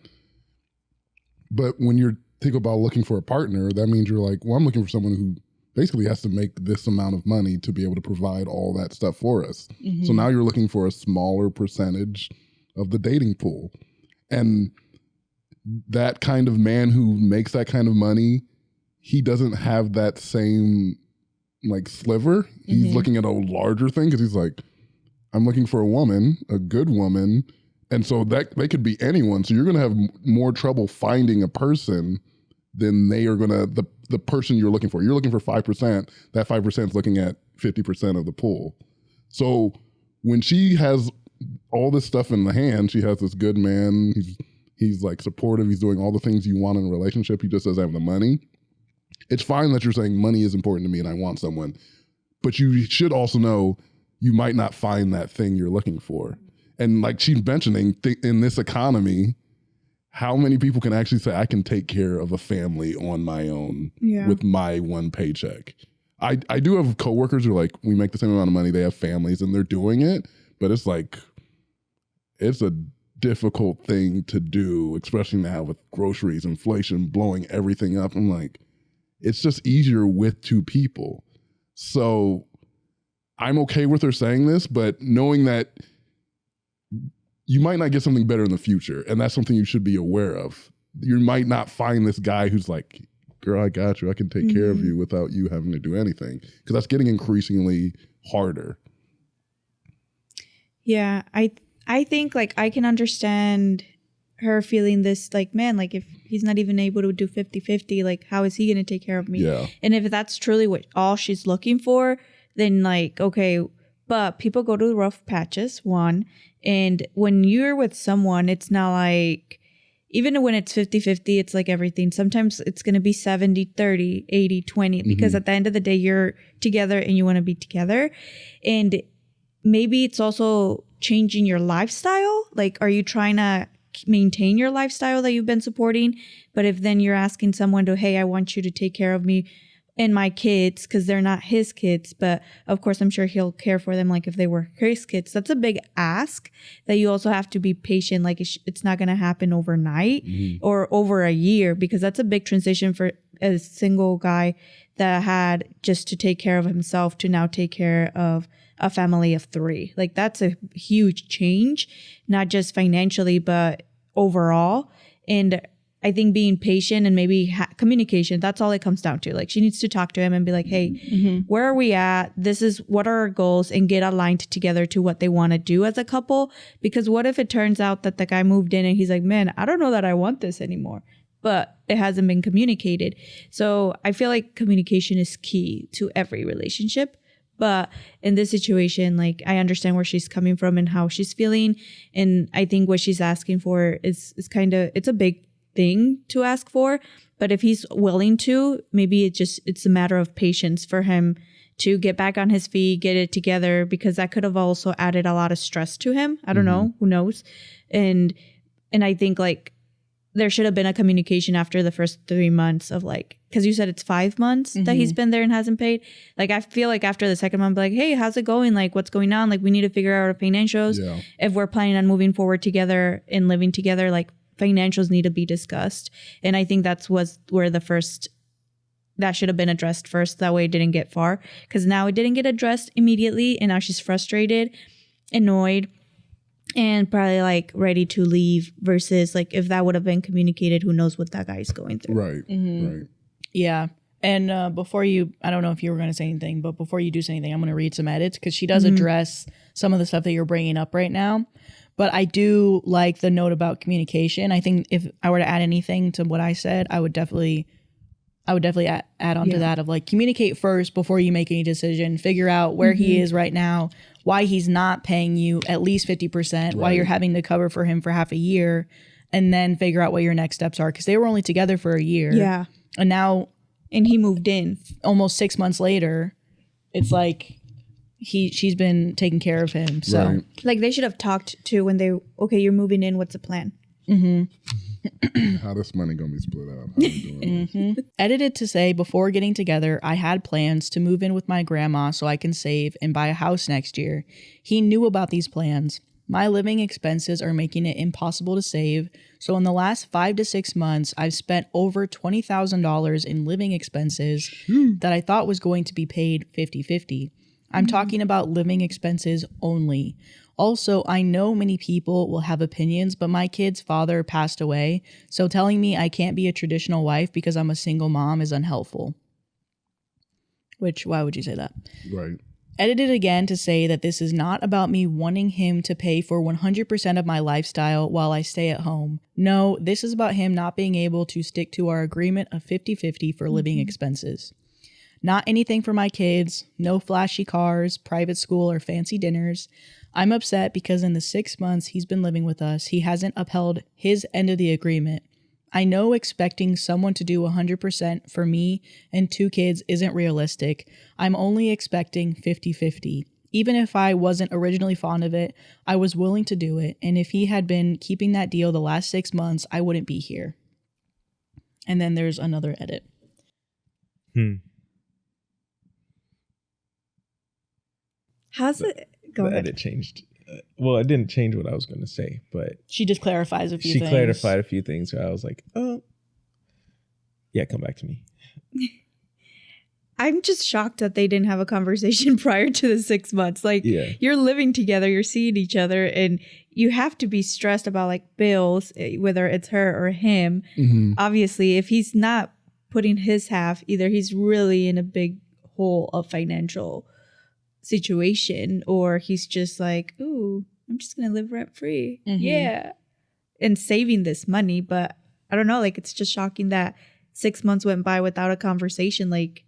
But when you're think about looking for a partner, that means you're like, well, I'm looking for someone who basically has to make this amount of money to be able to provide all that stuff for us. Mm-hmm. So now you're looking for a smaller percentage of the dating pool. And that kind of man who makes that kind of money, he doesn't have that same sliver. He's looking at a larger thing, because he's like, I'm looking for a woman, a good woman, And so that they could be anyone. So you're going to have more trouble finding a person than they are going to, the person you're looking for. You're looking for 5%. That 5% is looking at 50% of the pool. So when she has all this stuff in the hand, she has this good man. He's like supportive. He's doing all the things you want in a relationship. He just doesn't have the money. It's fine that you're saying money is important to me and I want someone. But you should also know you might not find that thing you're looking for. And like she's mentioning, in this economy, how many people can actually say, I can take care of a family on my own with my one paycheck? I do have coworkers who are like, we make the same amount of money, they have families and they're doing it, but it's like, it's a difficult thing to do, especially now with groceries, inflation, blowing everything up. I'm like, it's just easier with two people. So I'm okay with her saying this, but knowing that you might not get something better in the future. And that's something you should be aware of. You might not find this guy who's like, girl, I got you. I can take care of you without you having to do anything. Because that's getting increasingly harder. Yeah, I think like I can understand her feeling this like, man, like if he's not even able to do 50-50, like how is he going to take care of me? Yeah. And if that's truly what all she's looking for, then like, okay, but people go to rough patches, one. And when you're with someone, it's not like, even when it's 50-50, it's like everything. Sometimes it's going to be 70-30, 80-20, because at the end of the day, you're together and you want to be together. And maybe it's also changing your lifestyle. Like, are you trying to maintain your lifestyle that you've been supporting? But if then you're asking someone to, hey, I want you to take care of me and my kids, because they're not his kids, but of course I'm sure he'll care for them like if they were his kids. That's a big ask that you also have to be patient. Like it's not going to happen overnight or over a year, because that's a big transition for a single guy that had just to take care of himself to now take care of a family of 3. Like that's a huge change, not just financially, but overall. And I think being patient and maybe communication, that's all it comes down to. Like she needs to talk to him and be like, hey, where are we at? This is what are our goals, and get aligned together to what they want to do as a couple. Because what if it turns out that the guy moved in and he's like, man, I don't know that I want this anymore, but it hasn't been communicated. So I feel like communication is key to every relationship. But in this situation, like I understand where she's coming from and how she's feeling. And I think what she's asking for is kind of, it's a big thing to ask for, but if he's willing to, maybe it's a matter of patience for him to get back on his feet, get it together, because that could have also added a lot of stress to him. I don't know, who knows? And I think like there should have been a communication after the first 3 months of like, because you said it's 5 months that he's been there and hasn't paid. Like I feel like after the second month, like, hey, how's it going? Like what's going on? Like we need to figure out our financials. Yeah. If we're planning on moving forward together and living together, like financials need to be discussed. And I think that should have been addressed first. That way it didn't get far, because now it didn't get addressed immediately. And now she's frustrated, annoyed, and probably like ready to leave, versus like if that would have been communicated, who knows what that guy's going through. Right. Right. Yeah. And before you, I don't know if you were going to say anything, but before you do say anything, I'm going to read some edits, because she does address some of the stuff that you're bringing up right now. But I do like the note about communication. I think if I were to add anything to what I said, I would definitely add on to that of like, communicate first before you make any decision. Figure out where he is right now, why he's not paying you at least 50%, why you're having to cover for him for half a year, and then figure out what your next steps are. Because they were only together for a year. Yeah. And now... And he moved in. Almost 6 months later, it's like... She's been taking care of him. So like they should have talked to when okay, you're moving in. What's the plan? How this money gonna be split out? How we doing Edited to say, before getting together, I had plans to move in with my grandma so I can save and buy a house next year. He knew about these plans. My living expenses are making it impossible to save. So in the last 5 to 6 months, I've spent over $20,000 in living expenses that I thought was going to be paid 50-50. I'm talking about living expenses only. Also, I know many people will have opinions, but my kid's father passed away, so telling me I can't be a traditional wife because I'm a single mom is unhelpful. Which, why would you say that? Right. Edited again to say that this is not about me wanting him to pay for 100% of my lifestyle while I stay at home. No, this is about him not being able to stick to our agreement of 50-50 for living expenses. Not anything for my kids, no flashy cars, private school, or fancy dinners. I'm upset because in the 6 months he's been living with us, he hasn't upheld his end of the agreement. I know expecting someone to do 100% for me and 2 kids isn't realistic. I'm only expecting 50-50. Even if I wasn't originally fond of it, I was willing to do it. And if he had been keeping that deal the last 6 months, I wouldn't be here. And then there's another edit. How's it? Go ahead. The edit changed. Well, it didn't change what I was going to say, but She just clarifies a few things. she clarified a few things. So I was like, oh, yeah, come back to me. I'm just shocked that they didn't have a conversation prior to the 6 months. Like, you're living together, you're seeing each other, and you have to be stressed about like bills, whether it's her or him. Obviously, if he's not putting his half, either he's really in a big hole of financial situation, or he's just like, ooh, I'm just gonna live rent free. Yeah. And saving this money. But I don't know, like, it's just shocking that 6 months went by without a conversation. Like,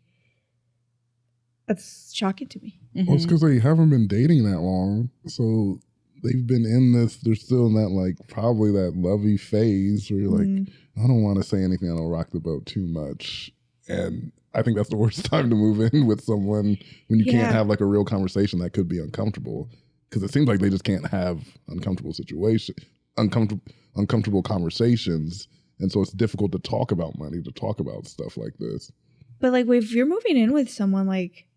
that's shocking to me. Well, it's because they haven't been dating that long, so they've been in this. They're still in that like probably that lovey phase where you're like, I don't want to say anything that'll rock the boat too much, and I think that's the worst time to move in with someone when you can't have like a real conversation that could be uncomfortable, because it seems like they just can't have uncomfortable conversations, and so it's difficult to talk about money, to talk about stuff like this. But like, if you're moving in with someone, like,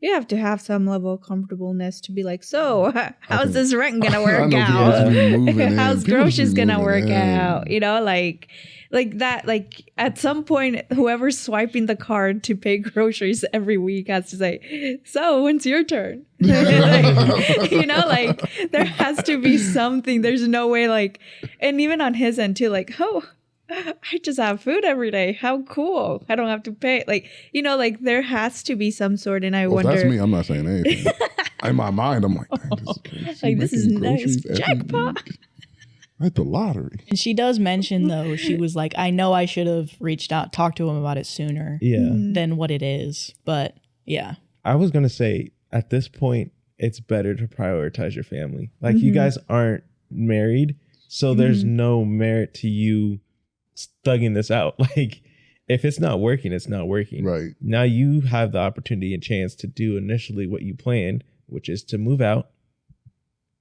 you have to have some level of comfortableness to be like, so how's this rent gonna work out? How's groceries gonna work out? You know, like that, like at some point, whoever's swiping the card to pay groceries every week has to say, so when's your turn? Like, you know, like there has to be something. There's no way, like, and even on his end too, like, oh, I just have food every day. How cool. I don't have to pay. Like, you know, like there has to be some sort. And I wonder. If that's me, I'm not saying anything. In my mind, I'm like, this is nice. Jackpot. I hit the lottery. And she does mention, though, she was like, I know I should have reached out, talked to him about it sooner than what it is. But yeah. I was going to say, at this point, it's better to prioritize your family. Like, you guys aren't married, so there's no merit to you thugging this out. Like, if it's not working, it's not working. Right. Now you have the opportunity and chance to do initially what you planned, which is to move out,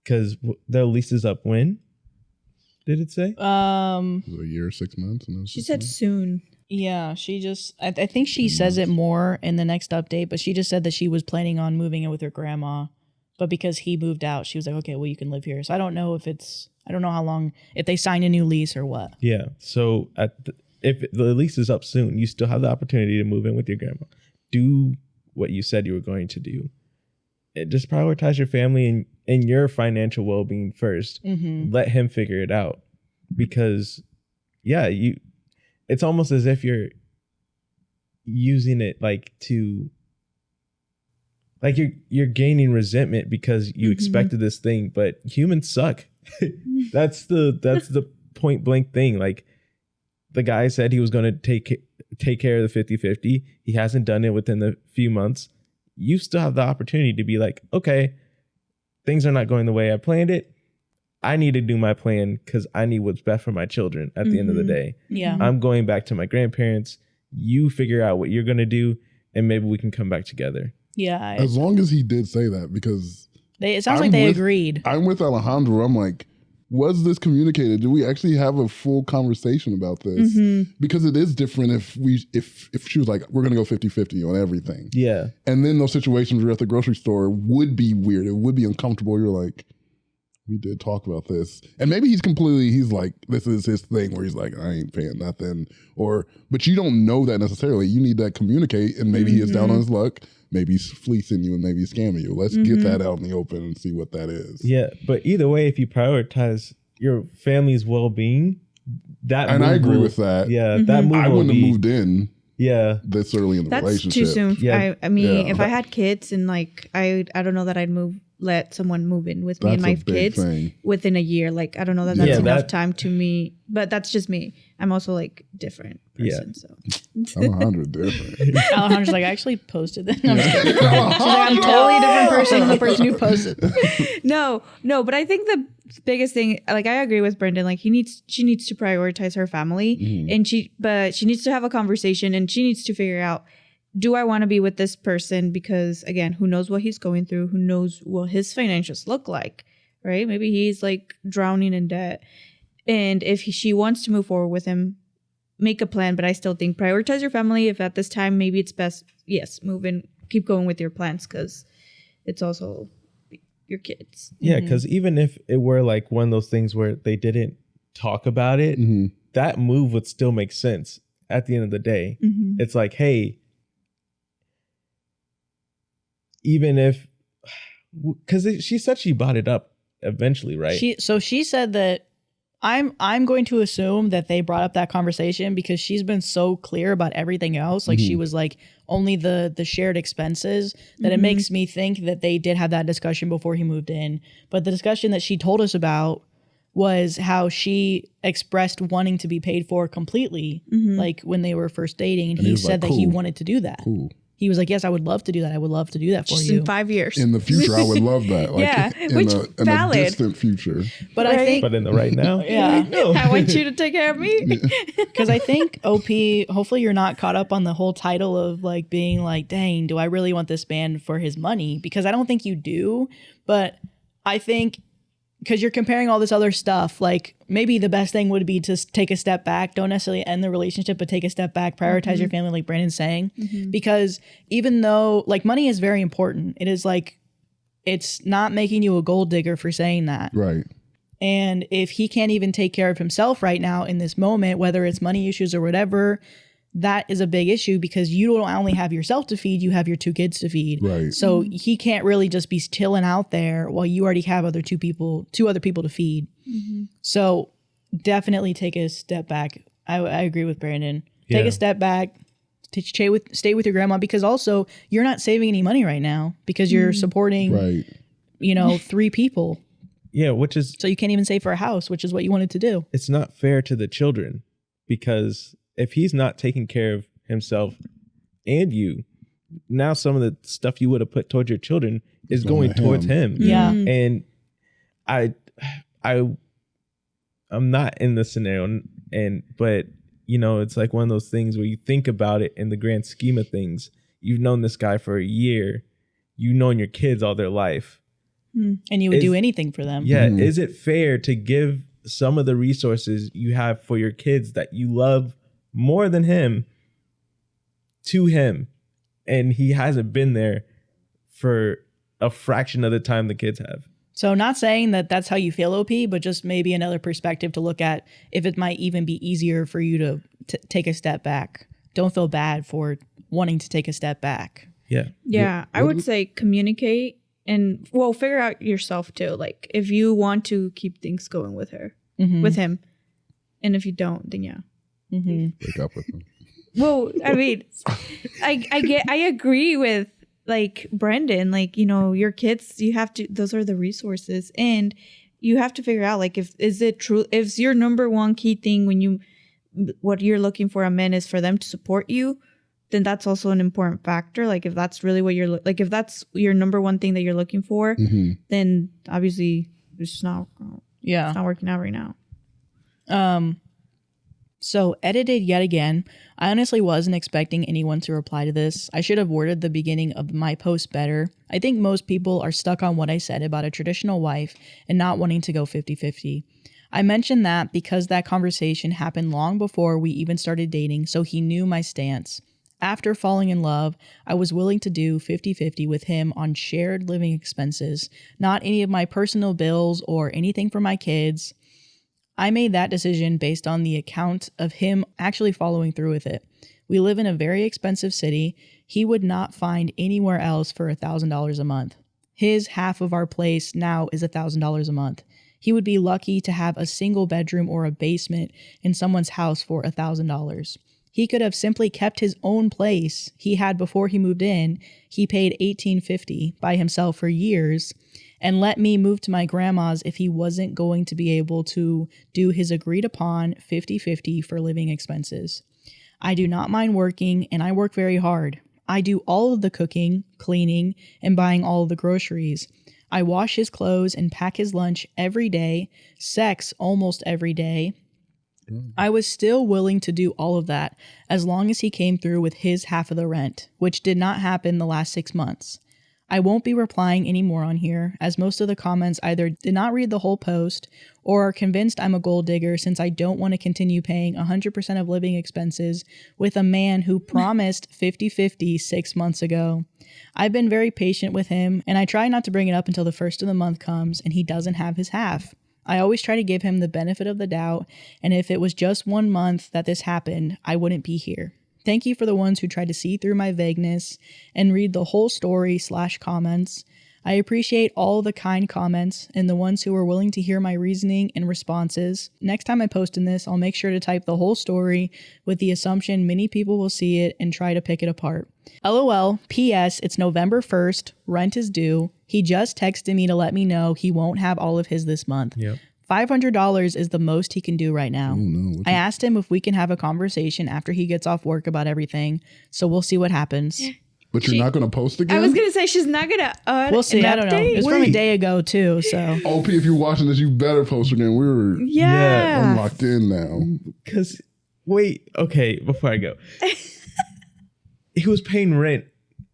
because their lease is up when? Did it say? A year, 6 months. She said soon. Yeah, she just, I think she says it more in the next update, but she just said that she was planning on moving in with her grandma, but because he moved out, she was like, okay, well, you can live here. So I don't know if it's, I don't know how long, if they sign a new lease or what. Yeah. So if the lease is up soon, you still have the opportunity to move in with your grandma. Do what you said you were going to do. And just prioritize your family and your financial well-being first. Let him figure it out, because it's almost as if you're using it like to, like you're gaining resentment because you expected this thing, but humans suck. That's the point blank thing. Like, the guy said he was going to take care of the 50-50. He hasn't done it within the few months. You still have the opportunity to be like, okay, things are not going the way I planned it. I need to do my plan because I need what's best for my children at the end of the day. Yeah. I'm going back to my grandparents. You figure out what you're going to do, and maybe we can come back together. Yeah. As long as he did say that, because it sounds like they agreed. I'm with Alejandra. I'm like, was this communicated? Did we actually have a full conversation about this? Because it is different if she was like, we're going to go 50-50 on everything. Yeah. And then those situations where you're at the grocery store would be weird. It would be uncomfortable. You're like, we did talk about this. And maybe he's like, this is his thing where he's like, I ain't paying nothing. But you don't know that necessarily. You need that communicate, and maybe he is down on his luck. Maybe he's fleecing you and maybe he's scamming you. Let's get that out in the open and see what that is. Yeah, but either way, if you prioritize your family's well-being, I agree with that. Yeah, that move I wouldn't have moved in Yeah. this early in the That's relationship. too soon. Yeah. I mean, Yeah. if I had kids and like I don't know that I'd let someone move in with me and That's my a big kids thing. within a year. Like I don't know that that's Yeah, enough time to me. But that's just me. I'm also like different person. So I'm 100 different. Alejandra's like, I actually posted this. No, I'm just kidding. She's like, I'm totally a different person than the person who posted. no, but I think the biggest thing, like I agree with Brendan, like she needs to prioritize her family, and she needs to have a conversation, and she needs to figure out, do I want to be with this person? Because again, who knows what he's going through? Who knows what his financials look like, right? Maybe he's like drowning in debt. And if she wants to move forward with him, make a plan. But I still think prioritize your family. If at this time, maybe it's best, yes, move in, keep going with your plans, because it's also your kids. Yeah, because even if it were like one of those things where they didn't talk about it, that move would still make sense at the end of the day. It's like, hey, even if, because she said she brought it up eventually, right? She said that I'm going to assume that they brought up that conversation because she's been so clear about everything else. Like she was like only the shared expenses that it makes me think that they did have that discussion before he moved in. But the discussion that she told us about was how she expressed wanting to be paid for completely, like when they were first dating, and he said that he wanted to do that. Cool. He was like, yes, I would love to do that. I would love to do that for Just you. in 5 years. In the future, I would love that. Like, Yeah, in which in valid. a distant future. But I think, But in the right now, yeah, I want you to take care of me. because I think OP, hopefully you're not caught up on the whole title of like being like, dang, do I really want this man for his money? Because I don't think you do. But I think because you're comparing all this other stuff, like maybe the best thing would be to take a step back. Don't necessarily end the relationship, but take a step back, prioritize your family, like Brandon's saying. Because even though like money is very important, it is like, it's not making you a gold digger for saying that. Right. And if he can't even take care of himself right now in this moment, whether it's money issues or whatever, that is a big issue because you don't only have yourself to feed, you have your 2 kids to feed. Right. So he can't really just be chilling out there while you already have two other people to feed. So definitely take a step back. I agree with Brandon. Take Yeah. a step back. Stay with your grandma, because also you're not saving any money right now because you're supporting, Right. 3 people. yeah, which is, So you can't even save for a house, which is what you wanted to do. it's not fair to the children, because if he's not taking care of himself and you, now some of the stuff you would have put towards your children is going towards him. Yeah. And I'm not in this scenario, but it's like one of those things where you think about it in the grand scheme of things. You've known this guy for a year. You've known your kids all their life. And you would do anything for them. Yeah. Is it fair to give some of the resources you have for your kids that you love more than him to him, and he hasn't been there for a fraction of the time the kids have? So not saying that that's how you feel, OP, but just maybe another perspective to look at if it might even be easier for you to take a step back. Don't feel bad for wanting to take a step back. Yeah. Yeah, I would say communicate and figure out yourself too. Like if you want to keep things going with her, with him, and if you don't, then yeah. Break up with him. Well, I mean, I agree with like Brendan. Like your kids, you have to. Those are the resources, and you have to figure out like is it true? If your number one key thing what you're looking for a man is for them to support you, then that's also an important factor. Like if that's really what you're like, if that's your number one thing that you're looking for, then obviously it's just not. Yeah. It's not working out right now. So edited yet again. I honestly wasn't expecting anyone to reply to this. I should have worded the beginning of my post better. I think most people are stuck on what I said about a traditional wife and not wanting to go 50-50. I mentioned that because that conversation happened long before we even started dating, so he knew my stance. After falling in love, I was willing to do 50-50 with him on shared living expenses, not any of my personal bills or anything for my kids. I made that decision based on the account of him actually following through with it. We live in a very expensive city. He would not find anywhere else for $1,000 a month. His half of our place now is $1,000 a month. He would be lucky to have a single bedroom or a basement in someone's house for $1,000. He could have simply kept his own place he had before he moved in. He paid $1,850 by himself for years and let me move to my grandma's if he wasn't going to be able to do his agreed upon 50-50 for living expenses. I do not mind working, and I work very hard. I do all of the cooking, cleaning, and buying all of the groceries. I wash his clothes and pack his lunch every day, sex almost every day. I was still willing to do all of that as long as he came through with his half of the rent, which did not happen the last 6 months. I won't be replying anymore on here, as most of the comments either did not read the whole post or are convinced I'm a gold digger since I don't want to continue paying 100% of living expenses with a man who promised 50-50 6 months ago. I've been very patient with him, and I try not to bring it up until the first of the month comes and he doesn't have his half. I always try to give him the benefit of the doubt, and if it was just 1 month that this happened, I wouldn't be here. Thank you for the ones who tried to see through my vagueness and read the whole story / comments. I appreciate all the kind comments and the ones who are willing to hear my reasoning and responses. Next time I post in this, I'll make sure to type the whole story with the assumption many people will see it and try to pick it apart. LOL, P.S. It's November 1st, rent is due. He just texted me to let me know he won't have all of his this month. Yep. $500 is the most he can do right now. Oh, no. I asked him if we can have a conversation after he gets off work about everything, so we'll see what happens. But you're not going to post again? I was going to say she's not going to we'll see. I don't know. It's from a day ago, too, so. OP, if you're watching this, you better post again. I'm locked in now. Because, wait, okay, before I go. He was paying rent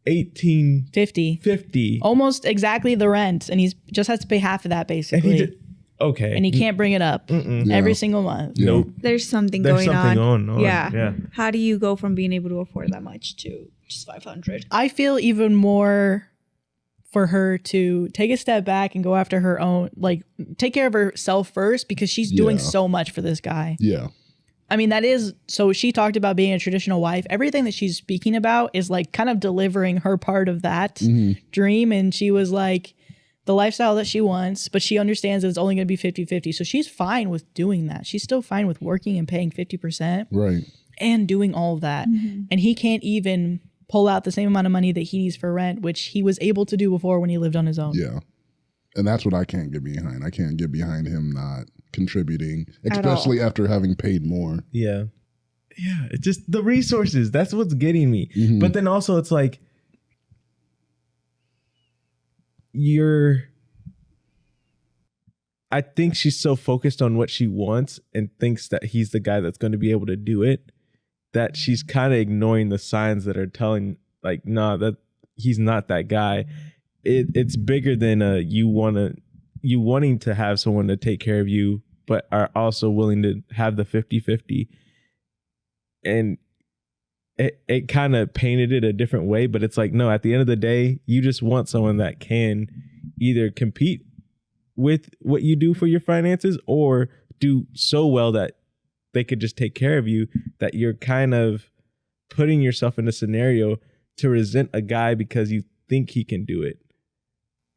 $1,850. Almost exactly the rent, and he just has to pay half of that, basically. Okay. And he can't bring it up every single month. Yeah. Nope. There's something There's going something on. on. Yeah. How do you go from being able to afford that much to just 500? I feel even more for her to take a step back and go after her own, like, take care of herself first because she's doing so much for this guy. Yeah. I mean, so she talked about being a traditional wife. Everything that she's speaking about is like kind of delivering her part of that dream. And she was like, the lifestyle that she wants, but she understands that it's only going to be 50-50. So she's fine with doing that. She's still fine with working and paying 50%. Right. And doing all of that. And he can't even pull out the same amount of money that he needs for rent, which he was able to do before when he lived on his own. Yeah. And that's what I can't get behind. I can't get behind him not contributing, especially after having paid more. Yeah. Yeah. It's just the resources. That's what's getting me. But then also it's like, I think she's so focused on what she wants and thinks that he's the guy that's going to be able to do it that she's kind of ignoring the signs that are telling like, nah, that he's not that guy. It's bigger than you wanting to have someone to take care of you, but are also willing to have the 50-50. And it kind of painted it a different way, but it's like, no, at the end of the day, you just want someone that can either compete with what you do for your finances or do so well that they could just take care of you, that you're kind of putting yourself in a scenario to resent a guy because you think he can do it.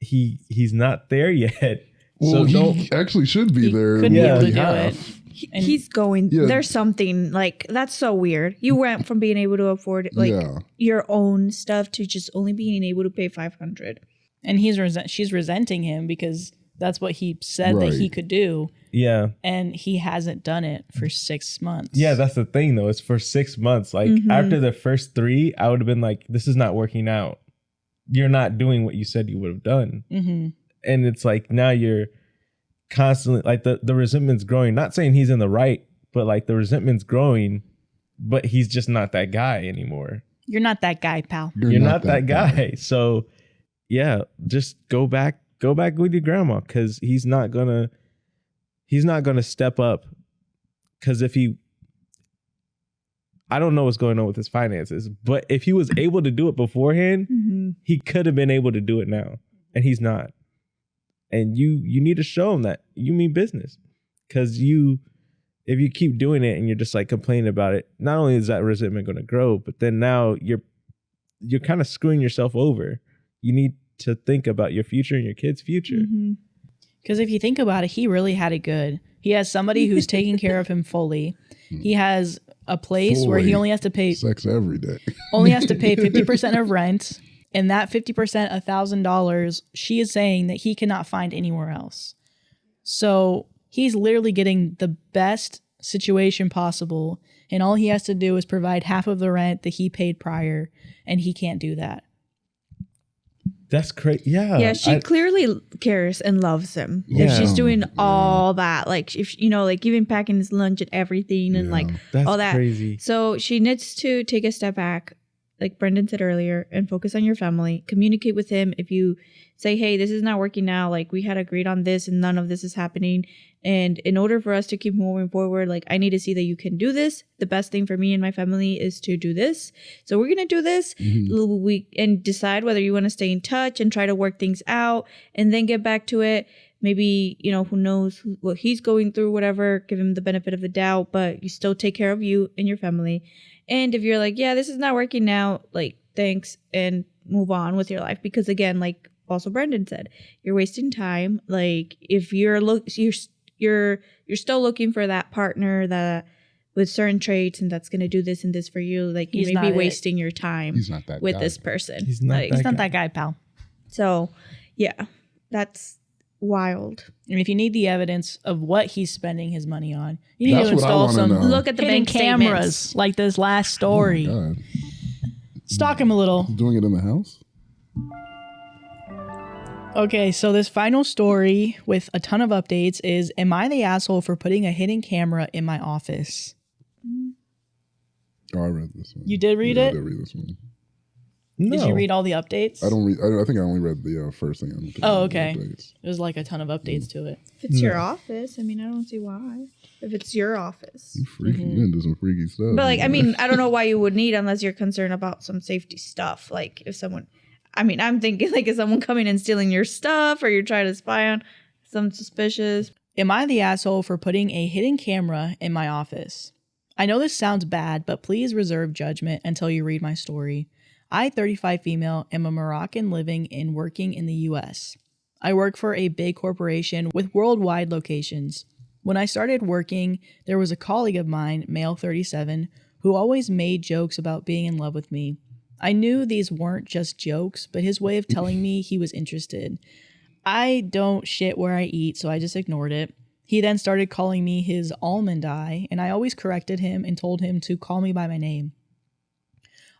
He's not there yet. Well, so he actually should be there. Couldn't be able to do it. He's going. There's something like that's so weird. You went from being able to afford your own stuff to just only being able to pay 500. And she's resenting him because that's what he said that he could do. Yeah. And he hasn't done it for 6 months. Yeah, that's the thing though. It's for 6 months. Like after the first 3, I would have been like, this is not working out. You're not doing what you said you would have done. And it's like now you're constantly like the resentment's growing. Not saying he's in the right, but like the resentment's growing, but he's just not that guy anymore. You're not that guy, pal. You're not that guy. So yeah, just go back with your grandma because he's not gonna step up. Because I don't know what's going on with his finances, but if he was able to do it beforehand, he could have been able to do it now, and he's not. And you need to show him that you mean business, because if you keep doing it and you're just like complaining about it, not only is that resentment going to grow, but then now you're kind of screwing yourself over. You need to think about your future and your kids' future. Because if you think about it, he really had it good. He has somebody who's taking care of him fully. He has a place where he only has to pay sex every day. only has to pay 50% of rent, and that 50%, $1,000, she is saying that he cannot find anywhere else. So he's literally getting the best situation possible, and all he has to do is provide half of the rent that he paid prior, and he can't do that. That's crazy. Yeah. Yeah, she clearly cares and loves him. Yeah. If she's doing all that, like if like even packing his lunch and everything and like that's all that. Crazy. So she needs to take a step back, like Brendan said earlier, and focus on your family. Communicate with him. If you say, hey, this is not working now, like we had agreed on this and none of this is happening. And in order for us to keep moving forward, like I need to see that you can do this. The best thing for me and my family is to do this. So we're going to do this and decide whether you want to stay in touch and try to work things out and then get back to it. Maybe, who knows what he's going through, whatever, give him the benefit of the doubt, but you still take care of you and your family. And if you're like, yeah, this is not working now, like, thanks, and move on with your life. Because again, like also Brendan said, you're wasting time. Like if you're still looking for that partner that with certain traits and that's going to do this and this for you, like you may be wasting your time with this person. He's not that guy, pal. So yeah, that's wild. And if you need the evidence of what he's spending his money on, you need to install some look at the hidden bank cameras statements. like this last story. Oh, Stalk him a little. he's doing it in the house? Okay, so this final story with a ton of updates is, am I the asshole for putting a hidden camera in my office? Oh, I read this one. You did read it? I did read this one. No. Did you read all the updates? I don't read. I think I only read the first thing. On the Oh, okay. There's like a ton of updates to it. If it's your office, I mean, I don't see why. If it's your office. You freaky. You do some freaky stuff. But like, I mean, I don't know why you would need unless you're concerned about some safety stuff. Like if someone, I mean, I'm thinking like, is someone coming and stealing your stuff or you're trying to spy on some suspicious? Am I the asshole for putting a hidden camera in my office? I know this sounds bad, but please reserve judgment until you read my story. I, 35 female, am a Moroccan living and working in the US. I work for a big corporation with worldwide locations. When I started working, there was a colleague of mine, male 37, who always made jokes about being in love with me. I knew these weren't just jokes, but his way of telling me he was interested. I don't shit where I eat, so I just ignored it. He then started calling me his almond eye, and I always corrected him and told him to call me by my name.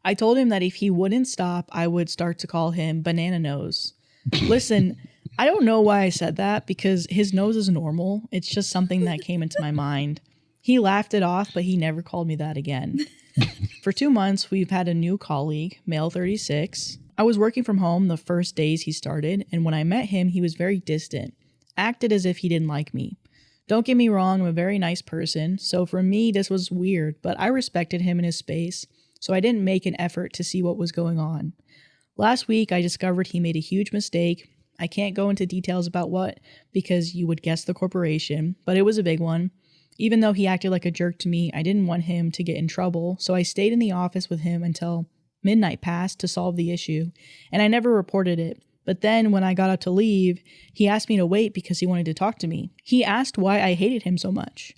I told him that if he wouldn't stop, I would start to call him banana nose. Listen, I don't know why I said that because his nose is normal. It's just something that came into my mind. He laughed it off, but he never called me that again. For 2 months, we've had a new colleague, male 36. I was working from home the first days he started, and when I met him, he was very distant, acted as if he didn't like me. Don't get me wrong, I'm a very nice person, so for me, this was weird, but I respected him in his space, so I didn't make an effort to see what was going on. Last week, I discovered he made a huge mistake. I can't go into details about what, because you would guess the corporation, but it was a big one. Even though he acted like a jerk to me, I didn't want him to get in trouble, so I stayed in the office with him until midnight passed to solve the issue, and I never reported it. But then when I got up to leave, he asked me to wait because he wanted to talk to me. He asked why I hated him so much.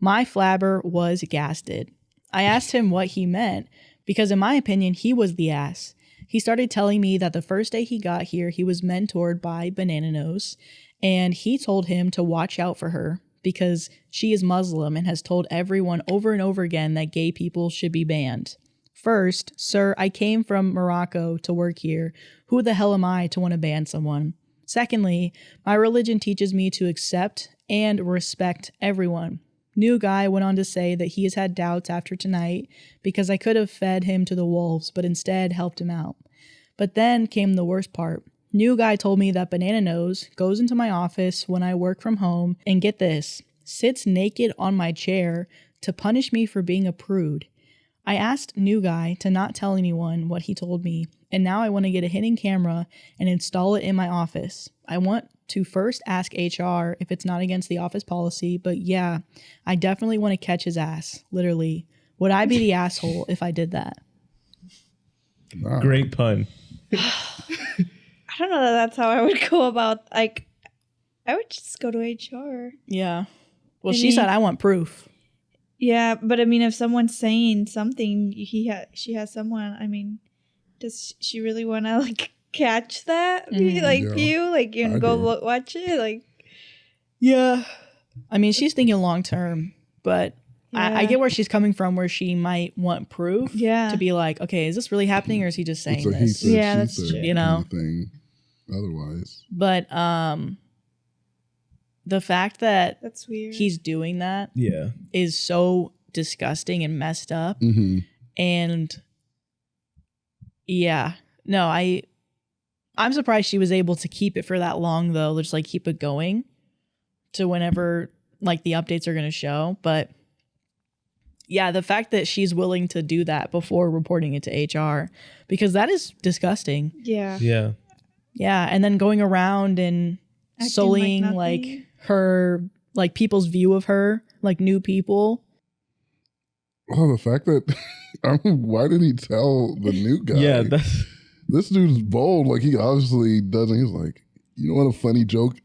My flabber was gasted. I asked him what he meant because in my opinion, he was the ass. He started telling me that the first day he got here, he was mentored by Banana Nose, and he told him to watch out for her because she is Muslim and has told everyone over and over again that gay people should be banned. First, sir, I came from Morocco to work here. Who the hell am I to want to ban someone? Secondly, my religion teaches me to accept and respect everyone. New guy went on to say that he has had doubts after tonight because I could have fed him to the wolves, but instead helped him out. But then came the worst part. New guy told me that Banana Nose goes into my office when I work from home and get this, sits naked on my chair to punish me for being a prude. I asked New Guy to not tell anyone what he told me, and now I want to get a hidden camera and install it in my office. I want to first ask HR if it's not against the office policy, but yeah, I definitely want to catch his ass, literally. Would I be the asshole if I did that? Wow. Great pun. I don't know that that's how I would go about, like, I would just go to HR. Yeah. Well, she said I want proof. Yeah, but I mean, if someone's saying something, she has someone. I mean, does she really want to like catch that? You like you go watch it like. Yeah, I mean, she's thinking long term, but I get where she's coming from, where she might want proof. To be like, okay, is this really happening, or is he just saying this? That's true. You know, thing. Otherwise, but the fact that that's weird. He's doing that is so disgusting and messed up. And no, I'm surprised she was able to keep it for that long though. Just like keep it going to whenever like the updates are going to show. But yeah, the fact that she's willing to do that before reporting it to HR, because that is disgusting. Yeah. And then going around and sullying like her, like people's view of her, like new people. Oh, the fact that why did he tell the new guy? Yeah, this dude's bold. Like he obviously doesn't. He's like, you know what? A funny joke.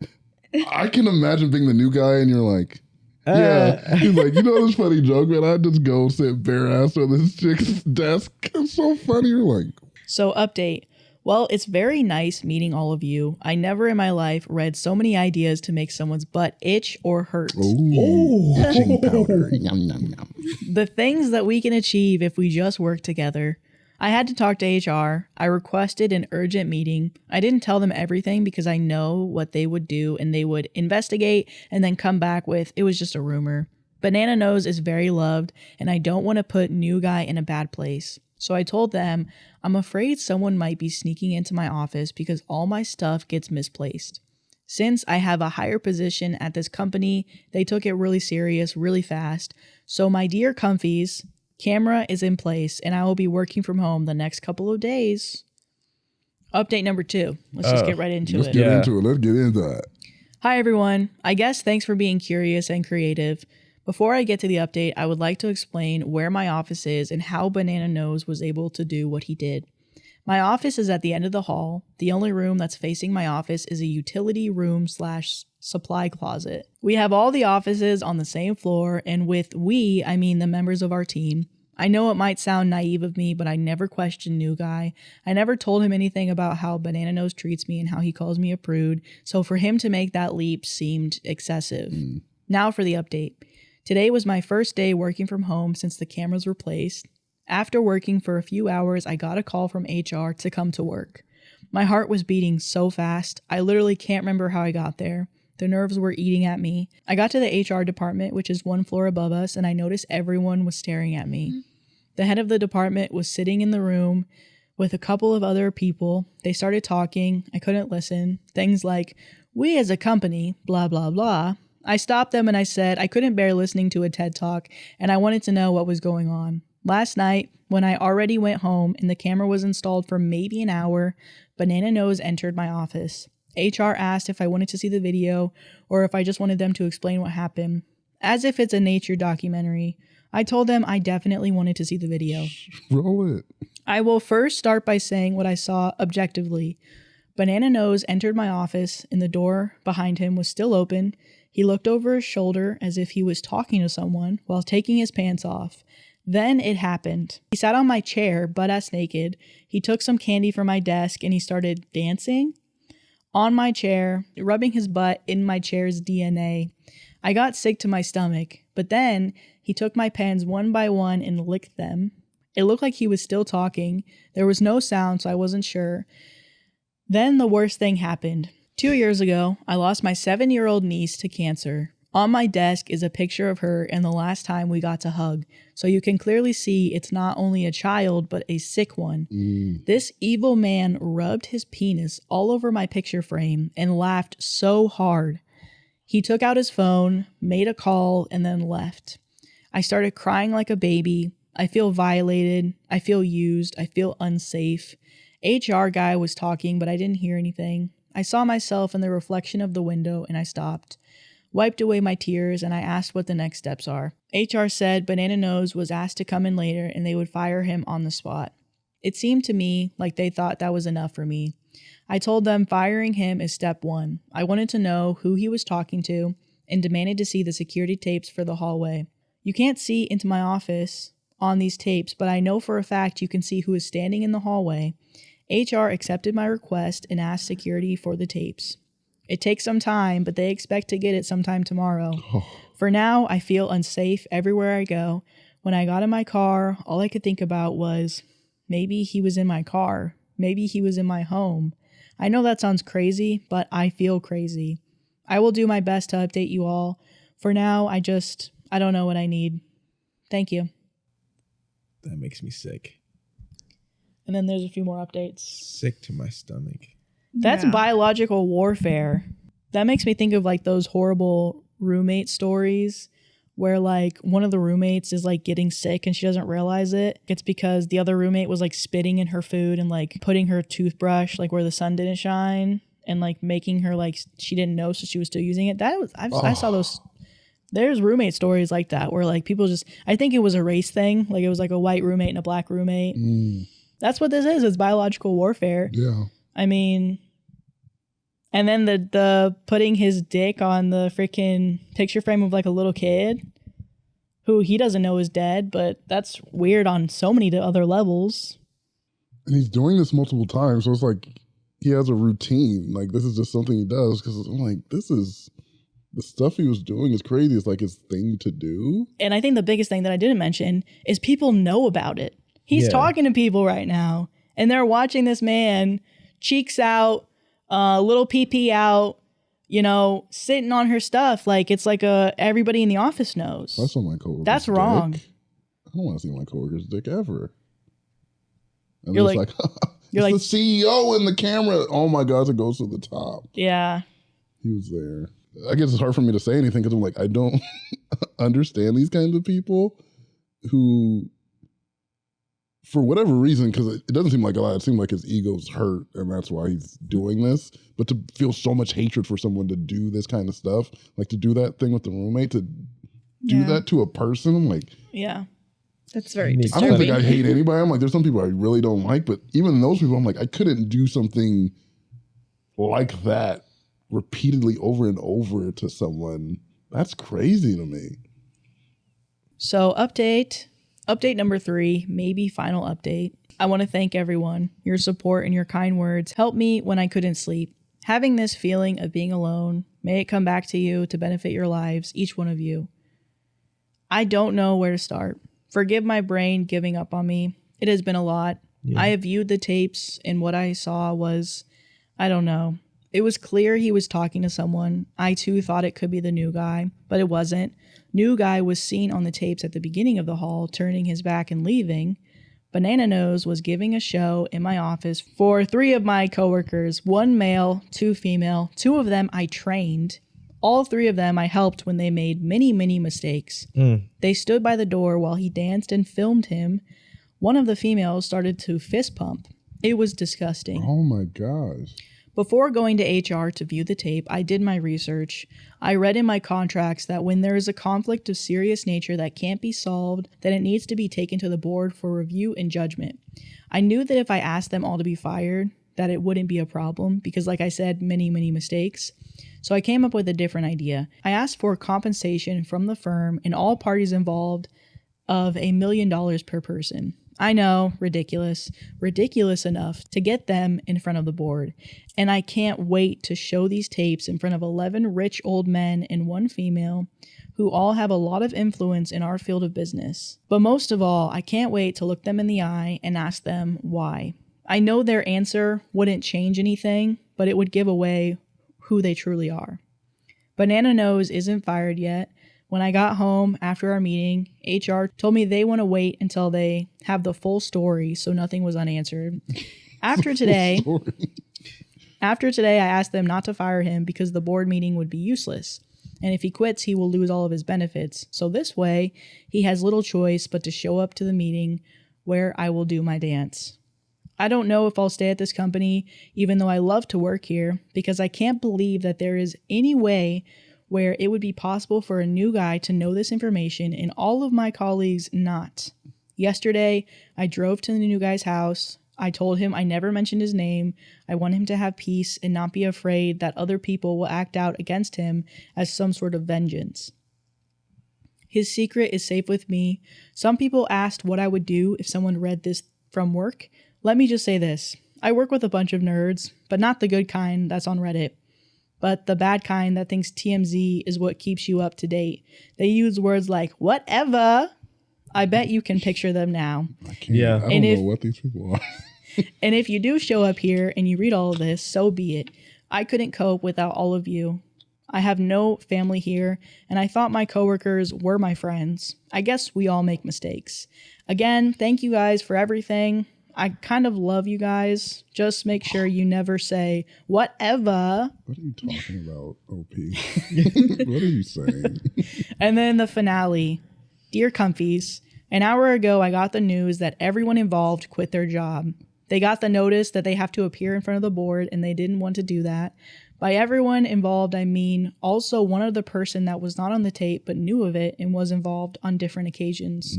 I can imagine being the new guy, and you're like, yeah. He's like, you know this funny joke, man. I just go sit bare ass on this chick's desk. It's so funny. You're like, so update. Well, it's very nice meeting all of you. I never in my life read so many ideas to make someone's butt itch or hurt. Itching powder. Yum, yum, yum. The things that we can achieve if we just work together. I had to talk to HR. I requested an urgent meeting. I didn't tell them everything because I know what they would do and they would investigate and then come back with, it was just a rumor. Banana Nose is very loved and I don't want to put new guy in a bad place. So I told them, I'm afraid someone might be sneaking into my office because all my stuff gets misplaced. Since I have a higher position at this company, they took it really serious, really fast. So my dear comfies, camera is in place and I will be working from home the next couple of days. Update number 2. Let's just get right into it. Let's get into it. Hi, everyone. I guess thanks for being curious and creative. Before I get to the update, I would like to explain where my office is and how Banana Nose was able to do what he did. My office is at the end of the hall. The only room that's facing my office is a utility room / supply closet. We have all the offices on the same floor, and with we, I mean the members of our team. I know it might sound naive of me, but I never questioned new guy. I never told him anything about how Banana Nose treats me and how he calls me a prude, so for him to make that leap seemed excessive. Now for the update. Today was my first day working from home since the cameras were placed. After working for a few hours, I got a call from HR to come to work. My heart was beating so fast, I literally can't remember how I got there. The nerves were eating at me. I got to the HR department, which is one floor above us, and I noticed everyone was staring at me. The head of the department was sitting in the room with a couple of other people. They started talking. I couldn't listen. Things like, we as a company, blah, blah, blah. I stopped them and I said I couldn't bear listening to a TED Talk and I wanted to know what was going on. Last night, when I already went home and the camera was installed for maybe an hour, Banana Nose entered my office. HR asked if I wanted to see the video or if I just wanted them to explain what happened. As if it's a nature documentary. I told them I definitely wanted to see the video. Roll it. I will first start by saying what I saw objectively. Banana Nose entered my office and the door behind him was still open. He looked over his shoulder as if he was talking to someone while taking his pants off. Then it happened. He sat on my chair, butt-ass naked. He took some candy from my desk and he started dancing on my chair, rubbing his butt in my chair's DNA. I got sick to my stomach, but then he took my pens one by one and licked them. It looked like he was still talking. There was no sound, so I wasn't sure. Then the worst thing happened. 2 years ago, I lost my 7-year-old niece to cancer. On my desk is a picture of her and the last time we got to hug. So you can clearly see it's not only a child, but a sick one. This evil man rubbed his penis all over my picture frame and laughed so hard. He took out his phone, made a call, and then left. I started crying like a baby. I feel violated. I feel used. I feel unsafe. HR guy was talking, but I didn't hear anything. I saw myself in the reflection of the window and I stopped, wiped away my tears, and I asked what the next steps are. HR said Banana Nose was asked to come in later and they would fire him on the spot. It seemed to me like they thought that was enough for me. I told them firing him is step 1. I wanted to know who he was talking to and demanded to see the security tapes for the hallway. You can't see into my office on these tapes, but I know for a fact you can see who is standing in the hallway. HR accepted my request and asked security for the tapes. It takes some time, but they expect to get it sometime tomorrow. For now, I feel unsafe everywhere I go. When I got in my car, all I could think about was, maybe he was in my car. Maybe he was in my home. I know that sounds crazy, but I feel crazy. I will do my best to update you all. For now, I don't know what I need. Thank you. That makes me sick. And then there's a few more updates. Sick to my stomach. That's biological warfare. That makes me think of like those horrible roommate stories where like one of the roommates is like getting sick and she doesn't realize it. It's because the other roommate was like spitting in her food and like putting her toothbrush like where the sun didn't shine and like making her like she didn't know, so she was still using it. I saw those. There's roommate stories like that where like people just, I think it was a race thing. Like it was like a white roommate and a black roommate. That's what this is. It's biological warfare. Yeah. I mean, and then the putting his dick on the freaking picture frame of like a little kid who he doesn't know is dead, but that's weird on so many other levels. And he's doing this multiple times, so it's like he has a routine. Like this is just something he does, because I'm like, this is, the stuff he was doing is crazy. It's like his thing to do. And I think the biggest thing that I didn't mention is people know about it. He's talking to people right now, and they're watching this man, cheeks out, little pee out, you know, sitting on her stuff. Like it's like everybody in the office knows. That's on my coworker's That's dick. wrong. I don't want to see my coworker's dick ever. And You're it's like you're like the CEO in the camera. Oh my God, it goes to the top. Yeah. He was there. I guess it's hard for me to say anything because I'm like, I don't understand these kinds of people who, for whatever reason, because it doesn't seem like a lot, it seems like his ego's hurt and that's why he's doing this. But to feel so much hatred for someone to do this kind of stuff, like to do that thing with the roommate, to do that to a person, I'm like, yeah, that's very I disturbing. don't think I hate anybody. I'm like, there's some people I really don't like, but even those people, I'm like, I couldn't do something like that repeatedly over and over to someone. That's crazy to me. So update number 3, maybe final update. I want to thank everyone. Your support and your kind words helped me when I couldn't sleep. Having this feeling of being alone, may it come back to you to benefit your lives, each one of you. I don't know where to start. Forgive my brain giving up on me. It has been a lot. Yeah. I have viewed the tapes and what I saw was, I don't know. It was clear he was talking to someone. I too thought it could be the new guy, but it wasn't. New guy was seen on the tapes at the beginning of the hall, turning his back and leaving. Banana Nose was giving a show in my office for 3 of my coworkers, 1 male, 2 female. 2 of them I trained. All 3 of them I helped when they made many, many mistakes. They stood by the door while he danced and filmed him. One of the females started to fist pump. It was disgusting. Oh my gosh. Before going to HR to view the tape, I did my research. I read in my contracts that when there is a conflict of serious nature that can't be solved, then it needs to be taken to the board for review and judgment. I knew that if I asked them all to be fired, that it wouldn't be a problem because, like I said, many, many mistakes. So I came up with a different idea. I asked for compensation from the firm and all parties involved of $1 million per person. I know, ridiculous enough to get them in front of the board. And I can't wait to show these tapes in front of 11 rich old men and 1 female who all have a lot of influence in our field of business. But most of all, I can't wait to look them in the eye and ask them why. I know their answer wouldn't change anything, but it would give away who they truly are. Banana Nose isn't fired yet. When I got home after our meeting, HR told me they want to wait until they have the full story, so nothing was unanswered. After today, I asked them not to fire him because the board meeting would be useless. And if he quits, he will lose all of his benefits. So this way, he has little choice but to show up to the meeting where I will do my dance. I don't know if I'll stay at this company, even though I love to work here, because I can't believe that there is any way where it would be possible for a new guy to know this information and all of my colleagues not. Yesterday, I drove to the new guy's house. I told him I never mentioned his name. I want him to have peace and not be afraid that other people will act out against him as some sort of vengeance. His secret is safe with me. Some people asked what I would do if someone read this from work. Let me just say this. I work with a bunch of nerds, but not the good kind that's on Reddit, but the bad kind that thinks TMZ is what keeps you up to date. They use words like whatever. I bet you can picture them now. I can't. Yeah. I don't know what these people are. And if you do show up here and you read all of this, so be it. I couldn't cope without all of you. I have no family here, and I thought my coworkers were my friends. I guess we all make mistakes. Again, thank you guys for everything. I kind of love you guys. Just make sure you never say whatever. What are you talking about, OP? What are you saying? And then the finale. Dear Comfies, an hour ago I got the news that everyone involved quit their job. They got the notice that they have to appear in front of the board, and they didn't want to do that. By everyone involved, I mean also one other person that was not on the tape but knew of it and was involved on different occasions.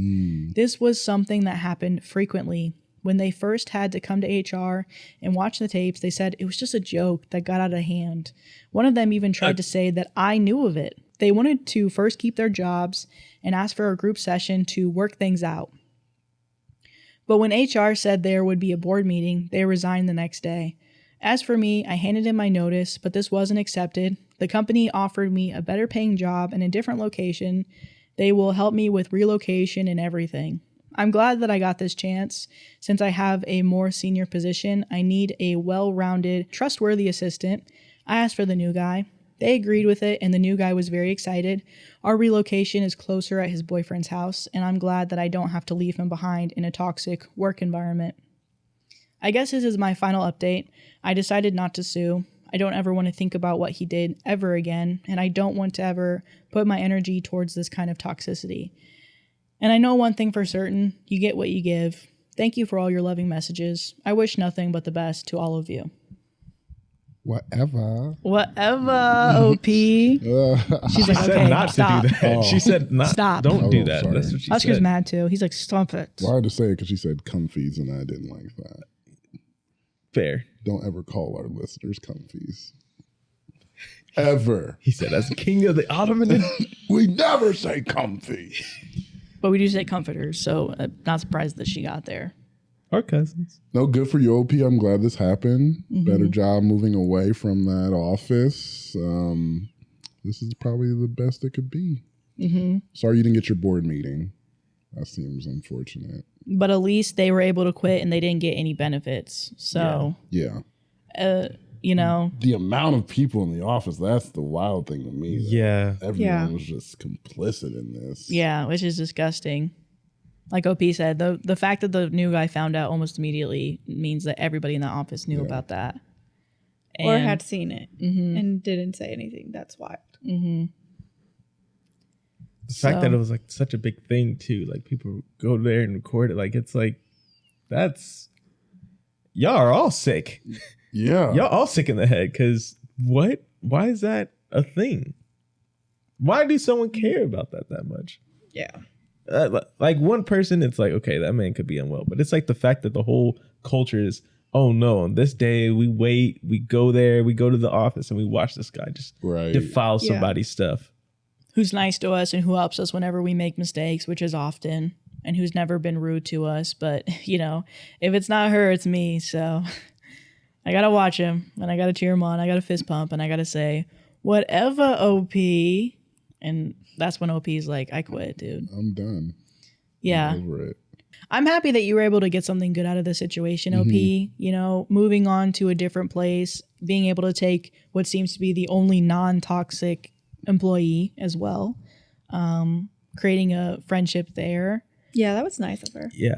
This was something that happened frequently. When they first had to come to HR and watch the tapes, they said it was just a joke that got out of hand. One of them even tried to say that I knew of it. They wanted to first keep their jobs and ask for a group session to work things out. But when HR said there would be a board meeting, they resigned the next day. As for me, I handed in my notice, but this wasn't accepted. The company offered me a better paying job in a different location. They will help me with relocation and everything. I'm glad that I got this chance. Since I have a more senior position, I need a well-rounded, trustworthy assistant. I asked for the new guy. They agreed with it, and the new guy was very excited. Our relocation is closer at his boyfriend's house, and I'm glad that I don't have to leave him behind in a toxic work environment. I guess this is my final update. I decided not to sue. I don't ever want to think about what he did ever again, and I don't want to ever put my energy towards this kind of toxicity. And I know one thing for certain, you get what you give. Thank you for all your loving messages. I wish nothing but the best to all of you. Whatever, OP. She's like, said okay, not stop. to do that. She said not. Stop. Don't do Oh, that. sorry. That's what she said. Oscar's mad too. He's like, stop it. Well, I had to say it because she said comfies, and I didn't like that. Fair. Don't ever call our listeners comfies. Ever. He said, as king of the Ottoman. We never say comfy. But we do say comforters, so I'm not surprised that she got there. Our cousins. No, good for you, OP. I'm glad this happened. Better job moving away from that office. This is probably the best it could be. Sorry you didn't get your board meeting. That seems unfortunate. But at least they were able to quit and they didn't get any benefits. So, Yeah. You know. The amount of people in the office, that's the wild thing to me. Yeah. Everyone was just complicit in this. Yeah, which is disgusting. Like OP said, the fact that the new guy found out almost immediately means that everybody in the office knew about that. Or had seen it and didn't say anything. That's wild. The fact that it was like such a big thing too, like people go there and record it, like it's like that's y'all are all sick. Yeah, y'all all sick in the head. Because what? Why is that a thing? Why do someone care about that much? Yeah, like one person, it's like okay, that man could be unwell, but it's like the fact that the whole culture is oh no, on this day we wait, we go there, we go to the office, and we watch this guy just defile somebody's stuff. Who's nice to us and who helps us whenever we make mistakes, which is often, and who's never been rude to us. But, you know, if it's not her, it's me. So I got to watch him and I got to cheer him on. I got to fist pump and I got to say, whatever, OP. And that's when OP's like, I quit, dude. I'm done. Yeah. I'm over it. I'm happy that you were able to get something good out of the situation, OP. You know, moving on to a different place, being able to take what seems to be the only non-toxic employee as well, creating a friendship there. Yeah, that was nice of her. Yeah.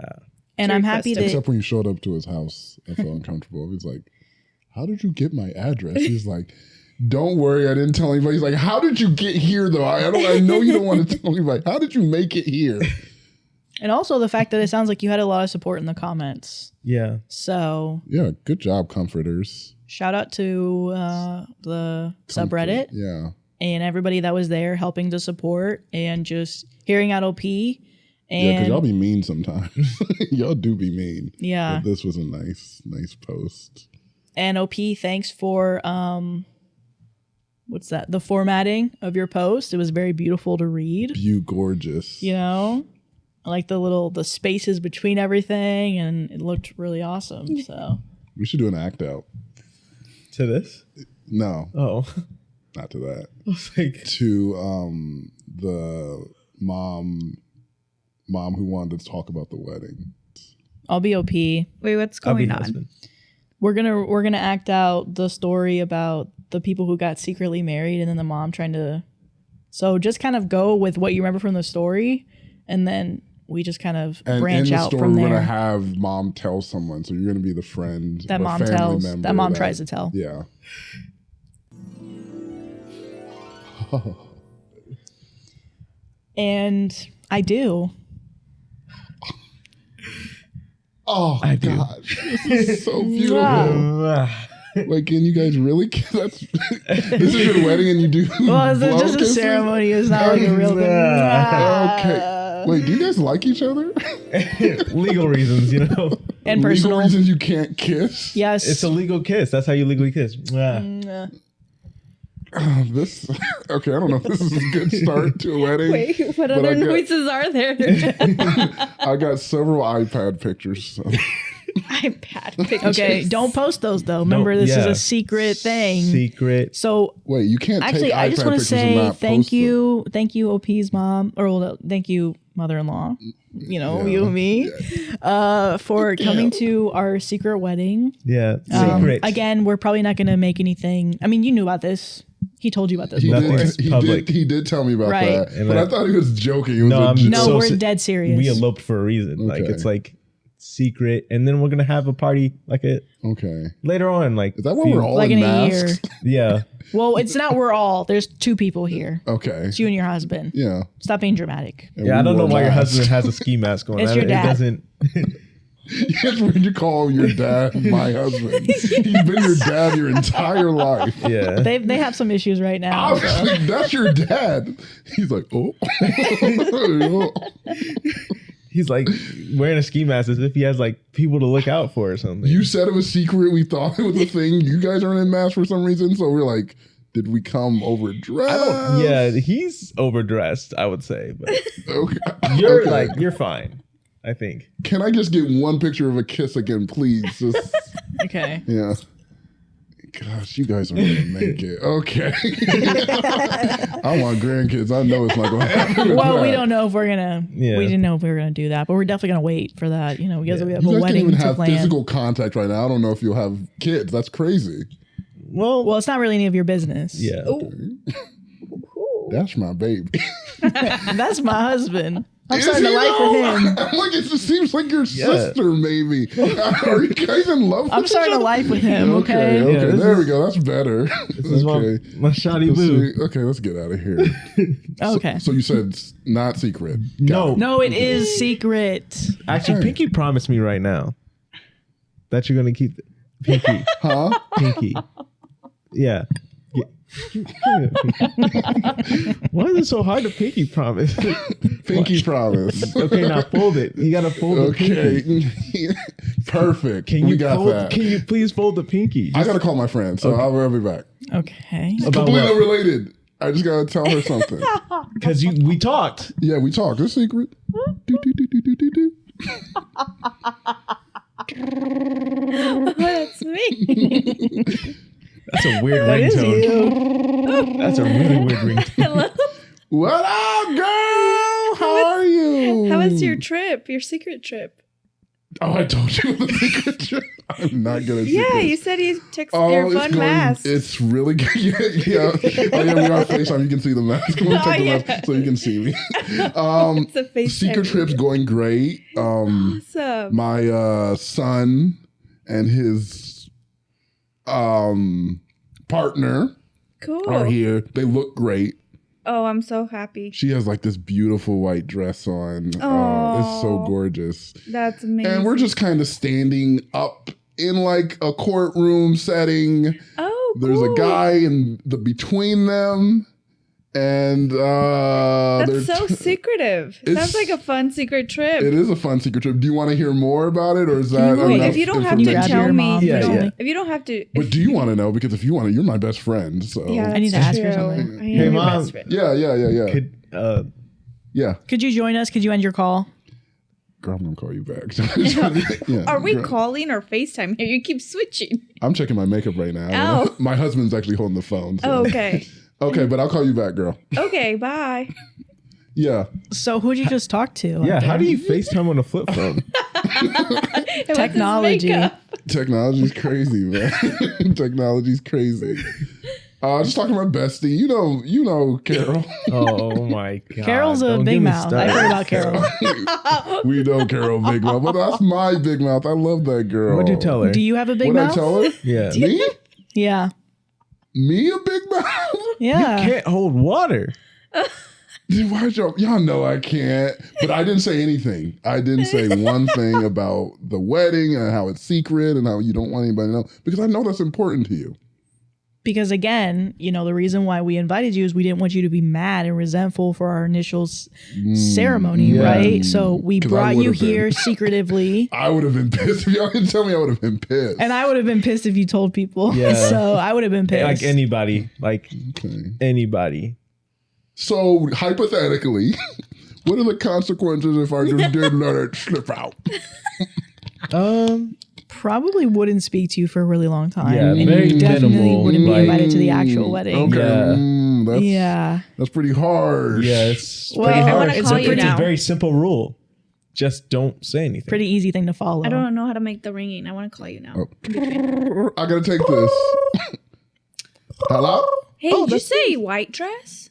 And I'm happy that except when you showed up to his house, I felt uncomfortable. He's like, how did you get my address? He's like, don't worry, I didn't tell anybody. He's like, how did you get here though? I know you don't want to tell anybody. How did you make it here? And also the fact that it sounds like you had a lot of support in the comments. Yeah. So yeah, good job, comforters. Shout out to the subreddit. Yeah. And everybody that was there helping to support and just hearing out OP. And yeah, because y'all be mean sometimes. Y'all do be mean. Yeah. But this was a nice post. And OP, thanks for what's that? The formatting of your post. It was very beautiful to read. Gorgeous. You know, I like the spaces between everything, and it looked really awesome. So we should do an act out. To this? No. Oh. Not to that. I was like, to the mom who wanted to talk about the wedding. I'll be OP. Wait, what's going on? Husband. We're gonna act out the story about the people who got secretly married and then the mom trying to. So just kind of go with what you remember from the story, and then we just kind of branch out from there. We're gonna have mom tell someone, so you're gonna be the friend that or mom family tells. member That mom tries to tell. Yeah. And I do. Oh, I do. gosh. This is so beautiful. Like, can you guys really? This is your wedding and you do. Well, it's just a kissing? ceremony. It's not like a real thing. Okay. Wait, do you guys like each other? Legal reasons, you know. And personal. Legal reasons you can't kiss? Yes. It's a legal kiss. That's how you legally kiss. This okay. I don't know if this is a good start to a wedding. Wait, what other noises are there? I got several iPad pictures. So. iPad pictures. Okay, don't post those though. Remember, this is a secret thing. Secret. So wait, you can't actually, take I just iPad want to pictures and say not thank post you, OP's mom, or well, thank you, mother-in-law. You know, you and me, for coming to our secret wedding. Yeah, secret. Again, we're probably not going to make anything. I mean, you knew about this. He told you about this He before. he did tell me about Right. that, but I thought he was joking. It was No, we're so dead serious. We eloped for a reason. Like Okay. it's like secret, and then we're gonna have a party like it okay. later on. Like Is that why we're all like in in a year. masks? yeah. Well, it's not. We're all. There's 2 people here. Okay. It's you and your husband. Yeah. Stop being dramatic. And Yeah, we I don't know wore why your masks. husband has a ski mask on. It's your dad. It doesn't. It's weird you call your dad my husband. He's been your dad your entire life. Yeah. They have some issues right now. Obviously, that's your dad. He's like, oh. He's like wearing a ski mask as if he has like people to look out for or something. You said it was secret. We thought it was a thing. You guys aren't in masks for some reason. So we're like, did we come overdressed? Yeah, he's overdressed, I would say. But Okay. you're Okay. you're fine, I think. Can I just get one picture of a kiss again, please? Just, Okay. yeah. Gosh, you guys are gonna make it. Okay. I want grandkids. I know it's not gonna happen. Well, we don't know if we're gonna. Yeah. We didn't know if we were gonna do that, but we're definitely gonna wait for that. You know, because we have You a guys can't wedding even to have plan. physical contact right now. I don't know if you'll have kids. That's crazy. Well, It's not really any of your business. yeah. That's my baby. That's my husband. I'm Is starting to he like though? with him. I'm like, it just seems like your sister, maybe. Are you guys in love with I'm starting each to other? like with him. Okay. Okay, Yeah, this there we go. That's better. This is Okay. my shoddy Let's boo. see. Okay, let's get out of here. Okay. So you said it's not secret. No, No, it is secret. actually, Okay. Pinky promised me right now that you're gonna keep Pinky. Huh? Pinky. Yeah. Why is it so hard to pinky promise? Pinky promise. Okay, now fold it. You gotta fold the pinky. Okay. Perfect. Can we you got fold, that. Can you please fold the pinky? I gotta call my friend, so I'll be back. Okay. About Completely what? unrelated. I just gotta tell her something. Because we talked. Yeah, we talked. It's secret. Do, do, do, do, do, do, do. That's me. That's a weird That is ringtone. you. That's a really weird ringtone. Hello. What up, girl? How are you? How was your trip? Your secret trip? Oh, I told you the secret trip. I'm not gonna. Yeah, you said you took your it's fun mask. It's really good. Yeah. Oh, yeah, we are FaceTime. You can see the mask. I'm gonna take the mask so you can see me. It's a FaceTime Secret trip's video. going great. Awesome. My son and his partner Cool. are here. They look great. Oh, I'm so happy. She has like this beautiful white dress on. It's so Aw. gorgeous. That's amazing. And we're just kind of standing up in like a courtroom setting. Oh, There's a cool. guy in the between them, And that's so secretive. It sounds like a fun secret trip. It is a fun secret trip. Do you want to hear more about it, or is that enough if you don't have to tell me, if you don't have to. But do you want to know? Because if you want to, you're my best friend. So yeah, I need to ask her something. Hey, Mom. Yeah. Could, Could you join us? Could you end your call? Girl, I'm gonna call you back. Are we calling or FaceTime here? You keep switching. I'm checking my makeup right now. Oh. My husband's actually holding the phone. So. Oh, okay. Okay, but I'll call you back, girl. Okay, bye. Yeah. So who'd you just talk to? yeah, how do you FaceTime on a flip phone? Technology. Technology's crazy, man. Technology's crazy. Just talking to my bestie. You know, Carol. Oh my God. Carol's a big mouth. I've heard about Carol. We know Carol big mouth, but that's my big mouth. I love that girl. What'd you tell her? Do you have a big What'd mouth? I tell her? Yeah. Me? Yeah. Me a big mouth? Yeah. Can't hold water. Why'd y'all know I can't? But I didn't say anything. I didn't say one thing about the wedding and how it's secret and how you don't want anybody to know, because I know that's important to you. Because again, the reason why we invited you is we didn't want you to be mad and resentful for our initial ceremony, right? So we brought you here secretively. I would have been pissed if y'all didn't tell me. I would have been pissed. And I would have been pissed if you told people. Yeah. So I would have been pissed. Like anybody. Anybody. So hypothetically, what are the consequences if I just did let it slip out? Probably wouldn't speak to you for a really long time. Yeah, and very you definitely minimal, wouldn't be invited to the actual wedding. Okay. Yeah. That's pretty harsh. Yeah, it's Well, pretty I hard. wanna It's call a you pretty now. very simple rule. Just don't say anything. Pretty easy thing to follow. I don't know how to make the ringing. I want to call you now. I gotta take this. Hello? Hey, did you say white dress?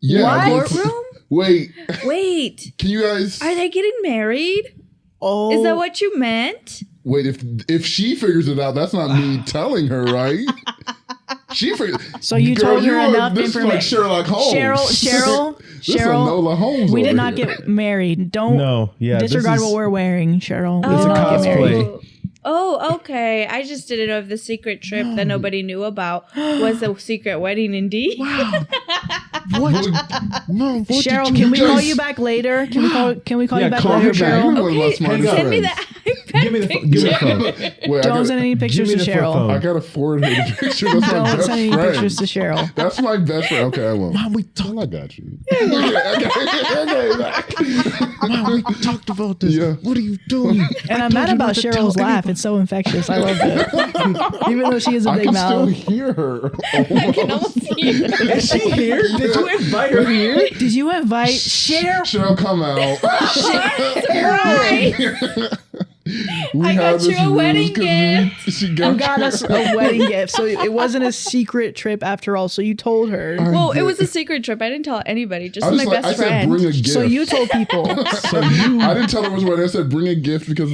Yeah. Courtroom? Wait. Wait. Can you guys Are they getting married? Oh. Is that what you meant? wait? If she figures it out, that's not me telling her, right? She figured. So you told her enough this information. Is like Sherlock Holmes. Cheryl, This is Enola Holmes. we did over not here. get married. Don't disregard what we're wearing, Cheryl. We It's did a not get married. cosplay. Oh, okay. I just didn't know if the secret trip that nobody knew about was a secret wedding indeed. Wow. No, what Cheryl, did can we call just- you back later? Can we call you back call later, her back. Cheryl? You're one of my Okay, smartest send me the friends. iPad Give me the phone. Give me the phone. Wait, Don't send any pictures Give to me the flip Cheryl. phone. I gotta forward her the picture. That's my Don't best send any friend. pictures to Cheryl. That's my best friend. Okay, I won't. Mom, we Well, I got you. Okay. Mom, we talked about this. Yeah. What are you doing? And I'm mad about Cheryl's laugh. It's so infectious. I love it. Even though she is a I big can still mouth. hear her. I can almost see it. Is she here? Did you invite her here? Did you invite Cheryl? Cheryl, come out. I got you a wedding gift. She You got, got us a wedding gift. So it wasn't a secret trip after all. So you told her. Well, it was a secret trip. I didn't tell anybody, just I my was like, best I said friend. bring a gift. So you told people. I didn't tell her it was wedding. I said bring a gift because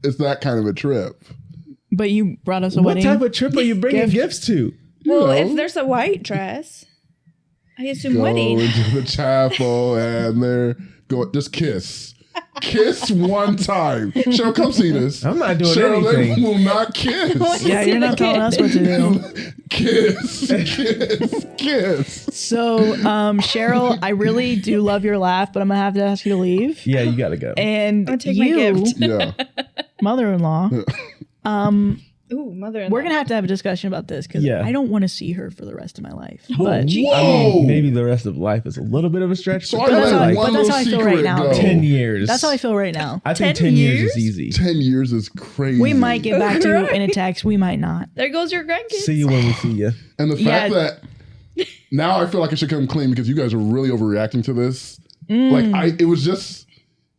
it's that kind of a trip. But you brought us a What wedding. type of trip are you bringing Gift. gifts to? Well, know. if there's a white dress, I assume Go wedding. into the chapel and they're going. Just kiss. Kiss one time. Cheryl, come see this. I'm not doing Cheryl, anything. they will not kiss. Yeah, you're not telling us what to do. Kiss. So, Cheryl, I really do love your laugh, but I'm gonna have to ask you to leave. Yeah, you gotta go. And I'm gonna take my you, gift. Yeah. mother-in-law, Ooh, mother-in-law. we're gonna have to have a discussion about this because Yeah. I don't want to see her for the rest of my life. But I mean, maybe the rest of life is a little bit of a stretch. So but I that's let how I- one but that's little how I feel secret right now. go. 10 years. that's how I feel right now. I think 10 10 years years? is easy. 10 years is crazy. We might get back to you in a text. We might not. There goes your grandkids. See you when we see you. And the fact Yeah. that now I feel like I should come clean because you guys are really overreacting to this. Like it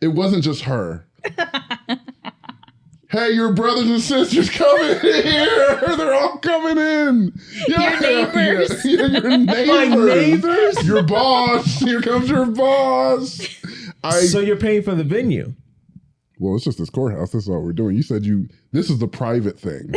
wasn't just her. Hey, your brothers and sisters coming here. They're all coming in. Yeah, Your neighbors. Yeah, your neighbors. My neighbors? Your boss. Here comes your boss. So you're paying for the venue. Well, it's just this courthouse. That's all we're doing. You said this is the private thing.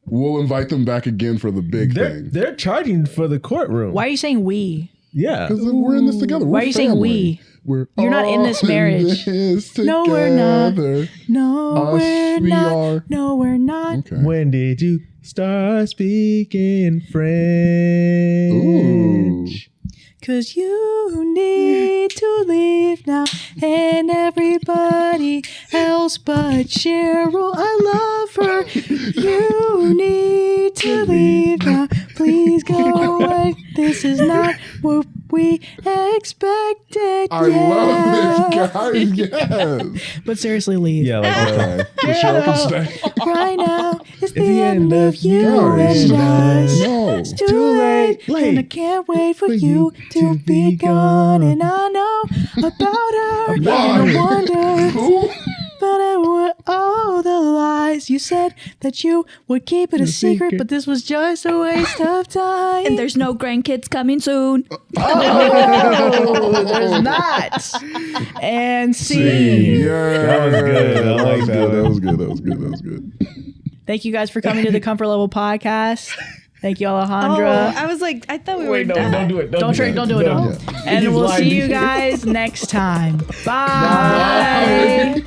We'll invite them back again for the big thing. They're charging for the courtroom. Why are you saying we? Yeah. Because we're in this together. Why are you saying we? We're You're not in all this marriage. this No, we're not. together. No, Us we're we're we not. are. No, we're not. Okay. When did you start speaking French? Ooh. 'Cause you need to leave now, and everybody else but Cheryl, I love her. You need to leave now. Please go away. This is not what we expected. I love this, guys. Yes. But seriously, leave. Yeah, like Okay. Cheryl can stay. Right now, it's the end of you Guys, and us. no. It's too late, and I can't wait for you to be gone. And I know about her, and I wonder, Who? but I want all the lies. You said that you would keep it a secret, but this was just a waste of time. And there's no grandkids coming soon. Oh, there's not. And see. Yeah. That was good. I like that one. That was good. That was good. That was good. Thank you guys for coming to the Comfort Level Podcast. Thank you, Alejandra. I was like, I thought we Wait, were no, done. don't do it. Don't do it. Yeah. And He's we'll lying. see you guys next time. Bye.